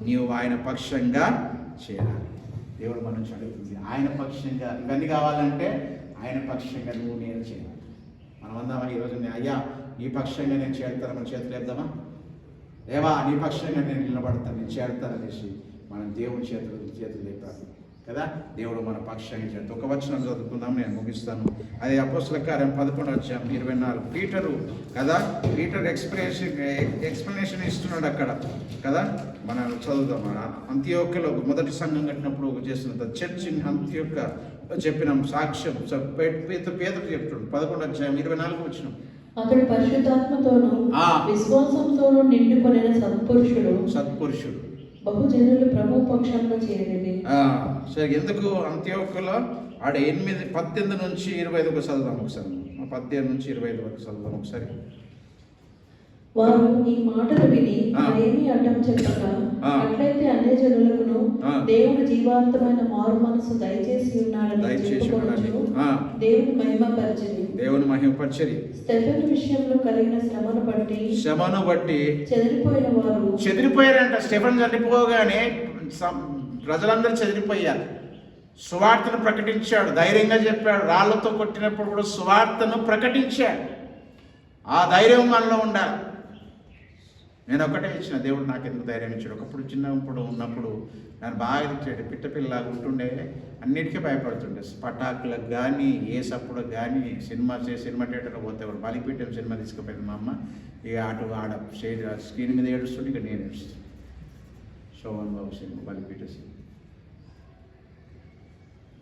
నీవు ఆయన పక్షంగా చేరాలి. దేవుడు మనం అడుగుతుంది ఆయన పక్షంగా. ఇవన్నీ కావాలంటే ఆయన పక్షంగా నువ్వు నేను చేయాలి. మనం అందామా ఈరోజు, అయ్యా నీ పక్షంగా నేను చేరుతాను, మన చేతులు వేద్దామా? దేవా నీ పక్షంగా నేను నిలబడతాను, నేను చేరుతాననేసి మనం దేవుని చేతులు లేపాలి కదా. దేవుడు మన పక్షంగా చేరుతాడు. ఒక వచనం చదువుకుందాం, నేను ముగిస్తాను. అది అపోస్తల కార్యం 11:24. పీటరు కదా, పీటర్ ఎక్స్ప్లెనేషన్ ఇస్తున్నాడు అక్కడ కదా. మనం చదువుదాం. అంత్యోక్యలో మొదటి సంఘం కట్టినప్పుడు చేస్తున్న చర్చ్ ఇన్ అంత్యోక్య చెప్పినాం సాక్ష్యం. పేతురు చెప్తాడు 11:24 వచ్చినాం.
అతడు పరిశుద్ధాత్మతోను విశ్వాసంతోను నిండుకొనిన సత్పురుషుడు బహుజనులు ప్రభు పక్షంలో చేరేది.
సరే, ఎందుకు అంత్యోక్యలో ఆడ 18 నుంచి 25 చదువుదాం ఒకసారి. 18 నుంచి 25 వరకు చదువుదాం ఒకసారి.
వారు ఈ మాటలు విని మరేమీ అడ్డం చెప్పక, అట్లయితే అన్ని జనులకును దేవుడు జీవాంతమైన మారు మనసు దయచేసి ఉన్నాడని చెప్పుకొనుచు దేవుని మహిమపరచిరి. స్టెఫెను విషయంలో కలిగిన శ్రమను బట్టి
చెదిరిపోయారంట. స్టెఫెను చనిపోగానే ప్రజలందరూ చెదిరిపోయారు. సువార్తను ప్రకటించాడు, ధైర్యంగా చెప్పాడు. రాళ్లతో కొట్టినప్పుడు కూడా సువార్తను ప్రకటించాడు. ఆ ధైర్యం మనలో ఉండాలి. నేను ఒకటే ఇచ్చిన, దేవుడు నాకు ఎందుకు ధైర్యం ఇచ్చాడు. ఒకప్పుడు చిన్నప్పుడు ఉన్నప్పుడు నన్ను బాగా ఇచ్చాడు. పిట్టపిల్లలాగా ఉంటుండే, అన్నిటికీ భయపడుతుండే. పటాకులకు కానీ, ఏ సప్పుడుకు కానీ, సినిమా థియేటర్లో పోతే బలిపీఠం సినిమా తీసుకుపోయింది మా అమ్మ. ఇక అటు ఆడ స్క్రీన్ మీద ఏడుస్తుంటే ఇక నేను ఏడుస్తాను. శోభన్ బాబు సినిమా, బలిపీఠ సినిమా.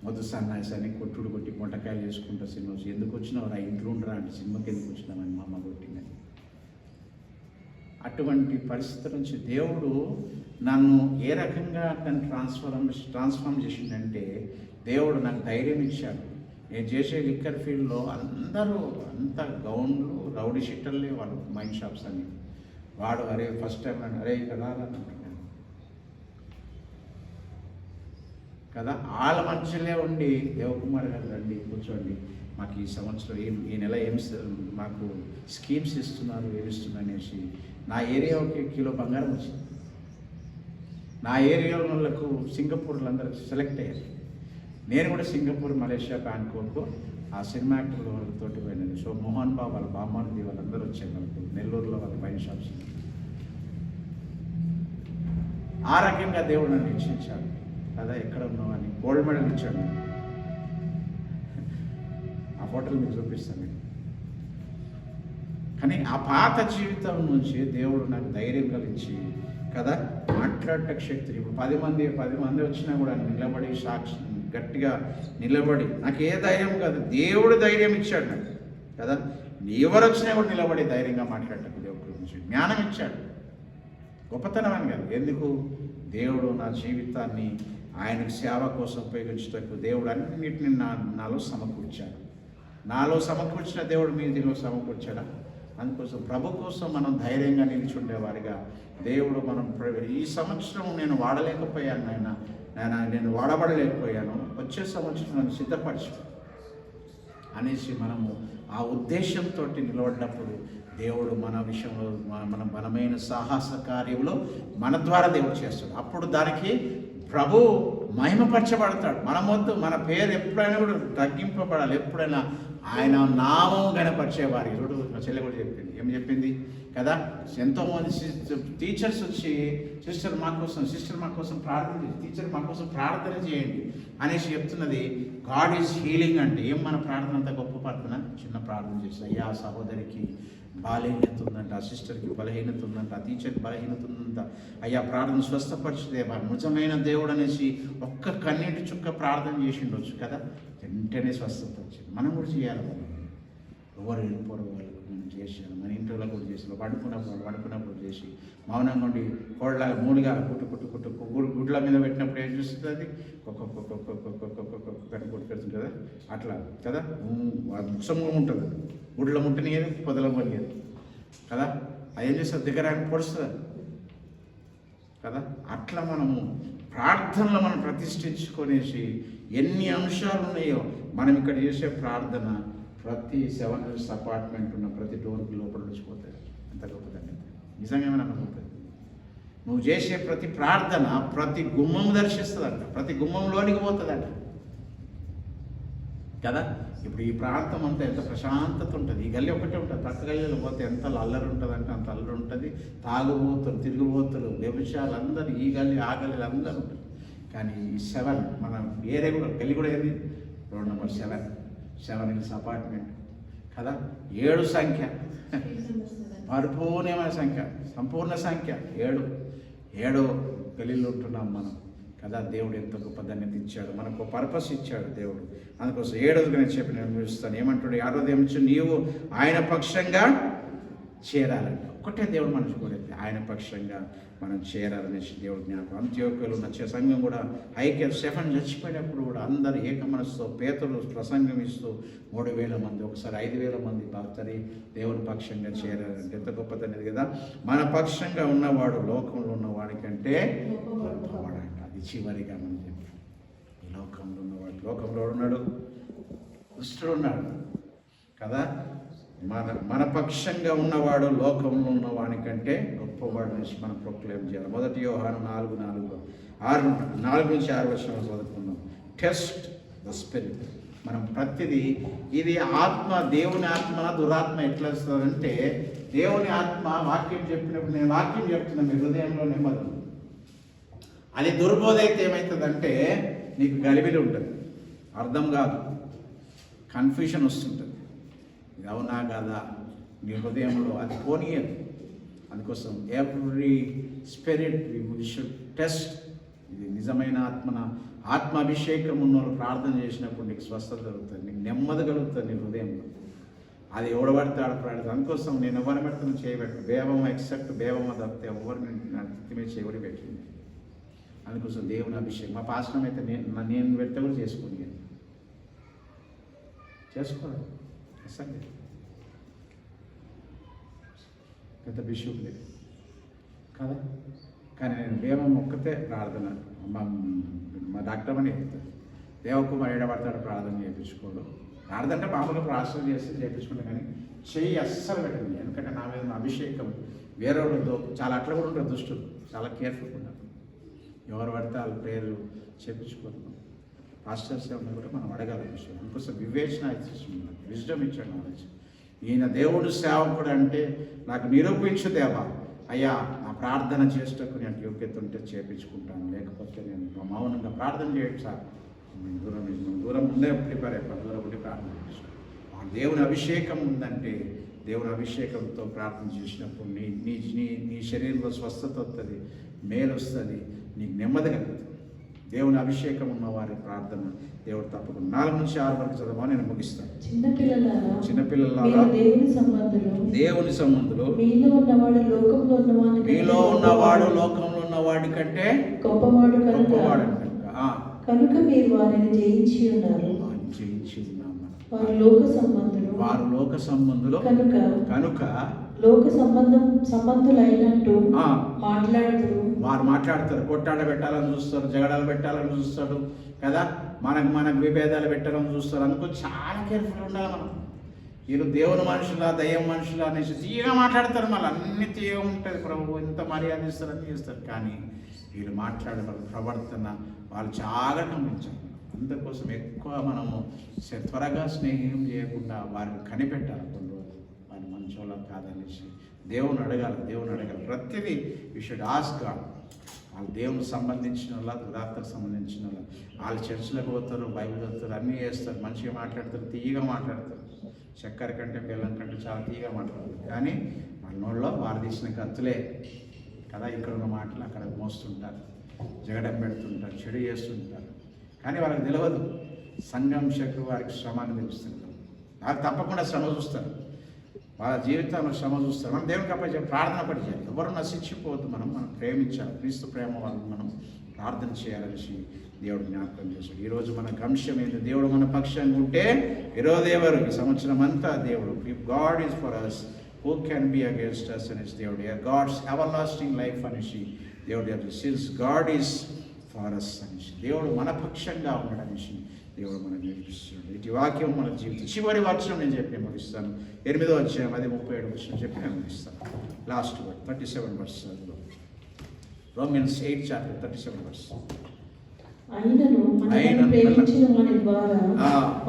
మొదటి సన్నాసి అని కొట్టి మొట్టకాయలు చేసుకుంటా సినిమా. ఎందుకు వచ్చినావు రా, ఇంట్లో ఉండరా అంటే సినిమాకి ఎందుకు వచ్చినామని మా అమ్మ కొట్టిందని. అటువంటి పరిస్థితి నుంచి దేవుడు నన్ను ఏ రకంగా నన్ను ట్రాన్స్ఫార్మ్ చేసిందంటే, దేవుడు నాకు ధైర్యం ఇచ్చాడు. నేను చేసే లిక్కర్ ఫీల్డ్లో అందరూ అంత గౌన్లు, రౌడీ షిట్టర్లే వాళ్ళు, మైండ్ షాప్స్ అని. వాడు అరే ఫస్ట్ టైం అంటే అరే ఇక్కడ రాలంటున్నాను కదా. వాళ్ళ మనుషులే ఉండి దేవకుమార్ గారు రండి కూర్చోండి, మాకు ఈ సంవత్సరం ఈ నెల మాకు స్కీమ్స్ ఇస్తున్నారు, ఏమిస్తున్నారు అనేసి నా ఏరియాకి కిలో బంగారం వచ్చింది. నా ఏరియా వాళ్ళకు సింగపూర్లో అందరూ సెలెక్ట్ అయ్యారు. నేను కూడా సింగపూర్, మలేషియా, బ్యాంకాక్ ఆ సినిమా యాక్టర్ల వాళ్ళతోటి పోయినాను. సో మోహన్ బాబు వాళ్ళ బామ్మాది వాళ్ళందరూ వచ్చారు. వాళ్ళకు నెల్లూరులో వాళ్ళ వైన్ షాప్స్. ఆ రకంగా దేవుడు నన్ను ఇచ్చించాడు కదా. ఎక్కడ ఉన్నావు అని గోల్డ్ మెడల్ ఇచ్చాడు. ఆ ఫోటోలు మీకు చూపిస్తాను నేను. కానీ ఆ పాత జీవితం నుంచి దేవుడు నాకు ధైర్యం కలిగించి కదా, మాట్లాడటకు శక్తి. ఇప్పుడు 10 మంది వచ్చినా కూడా నిలబడి సాక్షి గట్టిగా నిలబడి, నాకు ఏ ధైర్యం కాదు, దేవుడు ధైర్యం ఇచ్చాడు నాకు కదా. ఎవరు వచ్చినా కూడా నిలబడి ధైర్యంగా మాట్లాడటకు దేవుడు గురించి జ్ఞానం ఇచ్చాడు. గొప్పతనం అని కాదు, ఎందుకు దేవుడు నా జీవితాన్ని ఆయనకు సేవ కోసం ఉపయోగించటకు దేవుడు అన్నింటినీ నాలో సమకూర్చాడు. నాలో సమకూర్చిన దేవుడు మీ దీనిలో సమకూర్చాడా? అందుకోసం ప్రభు కోసం మనం ధైర్యంగా నిలిచుండేవారిగా దేవుడు ఈ సంవత్సరం నేను వాడలేకపోయాను నేను వాడబడలేకపోయాను, వచ్చే సంవత్సరం నన్ను సిద్ధపరచు అనేసి మనము ఆ ఉద్దేశంతో నిలబడినప్పుడు దేవుడు మన విషయంలో మన బలమైన సాహస కార్యంలో మన ద్వారా దేవుడు చేస్తాడు. అప్పుడు దానికి ప్రభు మహిమపరచబడతాడు. మన పేరు ఎప్పుడైనా కూడా తగ్గింపబడాలి. ఎప్పుడైనా ఆయన నామం గణపరిచేవారి. చూడు మా చెల్లె కూడా చెప్పింది, ఏం చెప్పింది కదా. ఎంతోమంది టీచర్స్ వచ్చి సిస్టర్ మా కోసం ప్రార్థన చేయండి, టీచర్ మా కోసం ప్రార్థన చేయండి అనేసి చెప్తున్నది. గాడ్ ఈజ్ హీలింగ్ అంటే ఏం మన ప్రార్థన అంత గొప్ప ప్రార్థన. చిన్న ప్రార్థన చేసి, అయ్యా సహోదరికి బలహీనత ఉందంట, ఆ సిస్టర్కి బలహీనత ఉందంట, ఆ టీచర్కి బలహీనత ఉందంట, అయ్యా ప్రార్థన స్వస్థపరిచేదేవా నిజమైన దేవుడు అనేసి ఒక్క కన్నీటి చుక్క ప్రార్థన చేసి ఉండొచ్చు కదా, వెంటనే స్వస్థపరిచింది. మనం కూడా చేయాలి. ఎవరు వెళ్ళిపోరు వాళ్ళకు మనం చేసాను. మన ఇంట్లో కూడా చేసాను. పడుకున్నప్పుడు చేసి మౌనంగా ఉండి కోళ్ళగా మూడుగా కుట్టు గుడ్ల మీద పెట్టినప్పుడు ఏం చూస్తుంది, అది కట్టు కొట్టు పెడుతుంది కదా, అట్లా కదా. ముసంగా ఉంటుంది, గుడ్ల ముట్టనియదు, పొదల పోనియదు కదా. అది ఏం చేస్తుంది, దగ్గర పొడుస్తుంది కదా. అట్లా మనము ప్రార్థనలో మనం ప్రతిష్ఠించుకొనేసి ఎన్ని అంశాలు ఉన్నాయో మనం ఇక్కడ చేసే ప్రార్థన ప్రతి 7 years అపార్ట్మెంట్ ఉన్న ప్రతి డోర్కి లోపల వచ్చిపోతుంది. ఎంత గొప్పదండి, నిజంగా నమ్మకపోతుంది. నువ్వు చేసే ప్రతి ప్రార్థన ప్రతి గుమ్మం దర్శిస్తుందంట, ప్రతి గుమ్మంలోనికి పోతుందంట కదా. ఇప్పుడు ఈ ప్రాంతం అంతా ఎంత ప్రశాంతత ఉంటుంది. ఈ గల్లీ ఒకటే ఉంటుంది, పక్క గల్లీలో పోతే ఎంత అల్లరి ఉంటుంది అంటే అంత అల్లరి ఉంటుంది. తాగుబోతులు, తిరుగుబోతులు, వ్యభిచారాలు అందరూ ఈ గల్లీ ఆ గల్లీలు అందరూ ఉంటుంది. కానీ ఈ 7 మన ఏరియా కూడా గల్లీ కూడా ఏది రోడ్ నెంబర్ 7 hills అపార్ట్మెంట్ కదా. 7 సంఖ్య పరిపూర్ణమైన సంఖ్య, సంపూర్ణ సంఖ్య 7 గల్లీలో ఉంటున్నాం మనం కదా. దేవుడు ఎంత గొప్ప ధన్యత ఇచ్చాడు, మనకు పర్పస్ ఇచ్చాడు దేవుడు. అందుకోసం 7వదిగా నేను చెప్పి నేను ముగిస్తాను. ఏమంటాడు 6వది ఏమిచ్చు, నీవు ఆయన పక్షంగా చేరాలంట. ఒకటే దేవుడు మనిషి కోరేది, ఆయన పక్షంగా మనం చేరాలనేసి దేవుడు జ్ఞాపకం. అంత్యోక్యలో ఉన్న సంఘం కూడా ఐక్య స్టెఫన్ చచ్చిపోయినప్పుడు కూడా అందరు ఏక మనసుతో పేతురు ప్రసంగం ఇస్తూ 3,000 మంది, ఒకసారి 5,000 మంది భక్తులు దేవుని పక్షంగా చేరాలంటే ఎంత గొప్పదనేది కదా. మన పక్షంగా ఉన్నవాడు లోకంలో ఉన్నవాడి కంటే గొప్పవాడంట. అది చివరిగా మనం చెప్పాం. ఈ లోకంలో ఉన్నవాడు, లోకంలో ఉన్నాడు, దుష్టుడు ఉన్నాడు కదా. మన పక్షంగా ఉన్నవాడు లోకంలో ఉన్నవాడి కంటే గొప్పవాడు నుంచి మనం ప్రొక్లెయిమ్ చేయాలి. 1 యోహాను 4:6 చదువుకుందాం. Test the spirit. మనం ప్రతిదీ ఇది ఆత్మ, దేవుని ఆత్మ దురాత్మ ఎట్లా వస్తుందంటే, దేవుని ఆత్మ వాక్యం చెప్పినప్పుడు నేను వాక్యం చెప్తున్నాను, మీ హృదయంలో నెమ్మది. అది దుర్బోధ అయితే ఏమవుతుందంటే నీకు గలిబిలి ఉంటుంది, అర్థం కాదు, కన్ఫ్యూషన్ వస్తుంటుంది. ఇది అవునా కాదా నీ హృదయంలో అది పోనీయదు. అందుకోసం every spirit we should test. ఇది నిజమైన ఆత్మాభిషేకం ఉన్న వాళ్ళు ప్రార్థన చేసినప్పుడు నీకు స్వస్థత కలుగుతుంది, నీకు నెమ్మది కలుగుతుంది నీ హృదయంలో. అది ఎవడబడితే ఆడపడాడు. అందుకోసం నేను ఎవరిని పెడుతున్నా చేయబెట్టు బేబమ్మ ఎక్సెప్ట్ బేబమ్మ తప్పితే ఎవరిని మీద చేయబడి పెట్టింది. అందుకోసం దేవుని అభిషేకం మా పాశ్రం అయితే నేను పెడితే కూడా చేసుకోండి, చేసుకోవాలి అసలు పెద్ద బిషప్ లేదు కదా. కానీ నేను దేవం ఒక్కతే ప్రార్థన మా డాక్టర్ అని చెప్తాను, దేవకుమార్ ఏడబడతాడు ప్రార్థన చేయించుకోడు. ప్రార్థన అంటే మామూలుగా ప్రార్థన చేస్తే చేయించుకుంటాను, కానీ చెయ్యి అస్సలు పెట్టండి. ఎందుకంటే నా మీద అభిషేకం వేరే వాళ్ళతో చాలా అట్లా కూడా ఉంటుంది, దుష్టులు చాలా కేర్ఫుల్గా ఉన్నారు. ఎవరు పడితే వాళ్ళ పేర్లు చేయించుకోరు. పాస్టర్స్ ఏమన్నా కూడా మనం అడగాలి విషయం. అందుకోసం వివేచన ఇస్తున్నాడు, విజ్డమ్ ఇచ్చాడు, నాలెడ్జ్. ఈయన దేవుడు సేవకుడు అంటే నాకు నిరూపించు దేవా, అయ్యా నా ప్రార్థన చేసేటప్పుడు నేను యోగ్యత ఉంటే చేయించుకుంటాను, లేకపోతే నేను మౌనంగా ప్రార్థన చేయొచ్చు సార్. దూరం ఉండే ప్రిపేర్ అయిపోయి దూరం ఉండి ప్రార్థన చేస్తాను. ఆ దేవుని అభిషేకం ఉందంటే, దేవుని అభిషేకంతో ప్రార్థన చేసినప్పుడు నీ నీ నీ నీ శరీరంలో స్వస్థత వస్తుంది, మేలు వస్తుంది, నీకు నెమ్మది కలుగుతుంది. దేవుని అభిషేకం ఉన్న వారి ప్రార్థన దేవుడు తప్పకుండా 4-6 వరకు చదవమని నేను ముగిస్తాను. చిన్నపిల్లలారా దేవుని సంబంధులు మీలో ఉన్నవాడు లోకంలో ఉన్నవాడి కంటే గొప్పవాడు
కనుక మీరు వారిని జయించి ఉన్నారు. వారు
లోక సంబంధులు కనుక లోక
సంబంధులైనట్టు
వారు మాట్లాడతారు, కొట్టాడ పెట్టాలని చూస్తారు, జగడాలు పెట్టాలని చూస్తాడు కదా, మనకు విభేదాలు పెట్టాలని చూస్తారు. అందుకో చాలా కేర్ఫుల్ ఉండాలి మనం. వీళ్ళు దేవుని మనుషులా దయ్యం మనుషులా అనేసి తీయగా మాట్లాడతారు, మళ్ళీ అన్ని తీయగా ఉంటుంది. ప్రభు ఎంత మర్యాద ఇస్తారు, అన్నీ చేస్తారు. కానీ వీళ్ళు మాట్లాడే వాళ్ళ ప్రవర్తన వాళ్ళు చాలా గమనించాలి. అందుకోసం ఎక్కువ మనము త్వరగా స్నేహం చేయకుండా వారిని కనిపెట్టాలి. కొన్ని రోజులు వారి మంచోళ్ళం కాదనేసి దేవుని అడగాలి. ప్రతిదీ యూ షుడ్ ఆస్క్ గాడ్. వాళ్ళు దేవునికి సంబంధించిన వాళ్ళ, దురాత్మకు సంబంధించిన వాళ్ళ, వాళ్ళు చర్చిలకు పోతారు, బైబిల్ చదువుతారు, అన్నీ చేస్తారు, మంచిగా మాట్లాడతారు, తీయగా మాట్లాడతారు. చక్కెర కంటే బెల్లం కంటే చాలా తీయగా మాట్లాడతారు. కానీ మనోళ్ళలో వారు తీసిన కత్తులే కదా, ఇక్కడ ఉన్న మాటలు అక్కడ మోస్తుంటారు, జగడం పెడుతుంటారు, చెడు చేస్తుంటారు. కానీ వాళ్ళకి తెలియదు సంఘం శక్తి వారికి శ్రమాన్ని తెలుస్తుంటారు. వాళ్ళు తప్పకుండా శ్రమ చూస్తారు, వాళ్ళ జీవితంలో శ్రమ చూస్తారు. మనం దేవునికి అప్పటి ప్రార్థన పడి చేయాలి. ఎవరు నశించిపోవద్దు, మనం ప్రేమించాలి. క్రీస్తు ప్రేమ వాళ్ళని మనం ప్రార్థన చేయాలనేసి దేవుడు జ్ఞాపకం చేశాడు. ఈరోజు మన అంశం ఏంటి? దేవుడు మన పక్షంగా ఉంటే ఈరోజు ఎవరు ఈ సంవత్సరం అంతా దేవుడు, if God is for us who can be against us అనేసి దేవుడు, గాడ్స్ ఎవర్ లాస్టింగ్ లైఫ్ అనేసి దేవుడు, since God is for us అనేసి దేవుడు మన పక్షంగా ఉన్నాడనేసి దేవుడు మనకు నేర్పిస్తున్నాడు. ఇటు వాక్యం మన జీవితం చివరి వచనం నేను చెప్పి ముగిస్తాను. 8వ అధ్యాయం 37వ వచనం చెప్పి నేను ముగిస్తాను. Last word 37 verse. Romans 8:37 verse.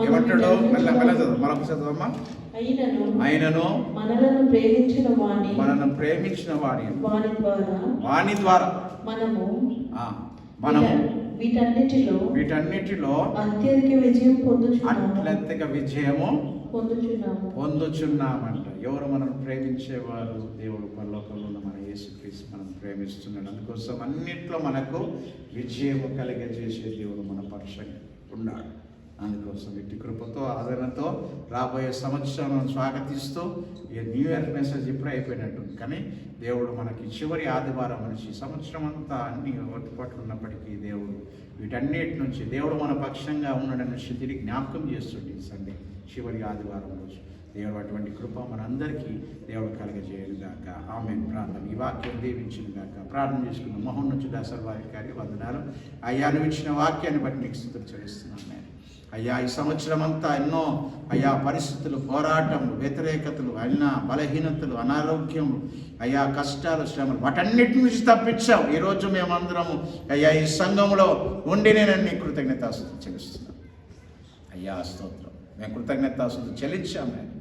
ఏమంటాడు? మరొక చదవమ్మా. ఆయనను మనలను ప్రేమించిన వాని ద్వారా మనము వీటన్నిటిలో అత్యధిక విజయము పొందుచున్నామంట. ఎవరు మనం ప్రేమించేవారు? దేవుడు పరలోకంలో ఉన్న మన యేసుక్రీస్తు మనం ప్రేమిస్తున్నాడు. అందుకోసం అన్నిట్లో మనకు విజయము కలిగజేసే దేవుడు మన పక్షంగా ఉన్నాడు. అందుకోసం ఇట్టి కృపతో ఆదరణతో రాబోయే సంవత్సరం స్వాగతిస్తూ ఈ న్యూ ఇయర్ మెసేజ్ ఇప్పుడే అయిపోయినట్టుంది. కానీ దేవుడు మనకి చివరి ఆదివారం నుంచి సంవత్సరం అంతా అన్ని ఒట్టుపట్లు ఉన్నప్పటికీ దేవుడు వీటన్నిటి నుంచి దేవుడు మన పక్షంగా ఉండడం నుంచి తిరిగి జ్ఞాపకం చేస్తుంది. సండే చివరి ఆదివారం రోజు దేవుడు అటువంటి కృప మనందరికీ దేవుడు కలగజేయుగాక. ఆమేన్. ప్రార్థన. ఈ వాక్యం దీవించుగాక. ప్రార్థన చేసుకున్న మహోన్నతుడా సర్వాధికారి వందనాలు. అయ్యా నువ్వు ఇచ్చిన వాక్యాన్ని బట్టి నీకు స్తుతులు చెల్లిస్తున్నాను నేను. అయ్యా ఈ సంవత్సరం అంతా ఎన్నో అయ్యా పరిస్థితులు, పోరాటములు, వ్యతిరేకతలు, అయినా బలహీనతలు, అనారోగ్యములు, అయ్యా కష్టాలు, శ్రమలు వాటన్నిటి నుంచి తప్పించావు. ఈరోజు మేమందరము అయ్యా ఈ సంఘంలో ఉండి నేను నీ కృతజ్ఞతాస్తుతులు చెల్లిస్తున్నాను అయ్యా. స్తోత్రం. మేము కృతజ్ఞతాస్తుతులు చెల్లించాము నేను.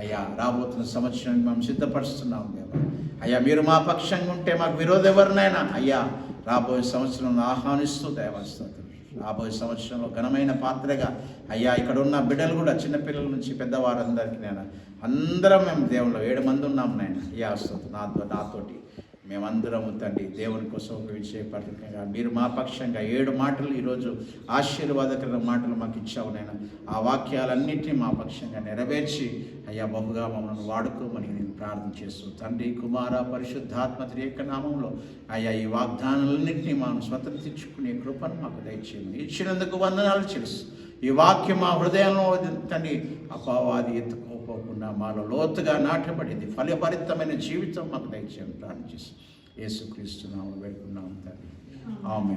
అయ్యా రాబోతున్న సంవత్సరాన్ని మేము సిద్ధపరుస్తున్నాము దేవా. అయ్యా మీరు మా పక్షంగా ఉంటే మాకు విరోధం ఎవరినైనా అయ్యా రాబోయే సంవత్సరంలో ఆహ్వానిస్తూ దేవస్తోత్రం. రాబోయే సంవత్సరంలో ఘనమైన పాత్రగా అయ్యా ఇక్కడ ఉన్న బిడ్డలు కూడా చిన్నపిల్లల నుంచి పెద్దవారందరికీ నేను అందరం మేము దేవుళ్ళు 7 మంది ఉన్నాము నాయన. అయ్యా స్తోత్రం. నాతోటి మేమందరము తండ్రి దేవుని కోసం విషయపరంగా మీరు మా పక్షంగా 7 మాటలు ఈరోజు ఆశీర్వాదకరమైన మాటలు మాకు ఇచ్చావు నాయన. ఆ వాక్యాలన్నింటినీ మా పక్షంగా నెరవేర్చి అయ్యా బహుగా మమ్మల్ని వాడుకోమని నేను ప్రార్థన చేస్తూ తండ్రి కుమార పరిశుద్ధాత్మ త్రియేక నామంలో అయ్యా ఈ వాగ్దానాలన్నింటినీ మనం స్వతంత్రించుకునే కృపను మాకు దయచేయమని ఇచ్చినందుకు వందనాలు తెలుసు. ఈ వాక్యం మా హృదయంలో తండ్రి అపవాది ఎత్తుకోపోకుండా మాలో లోతుగా నాటబడింది ఫలభరితమైన జీవితం మాకు దయచేయమని ప్రార్థన చేసి యేసుక్రీస్తు నామములో వేడుకున్నాము తండ్రి. ఆమేన్.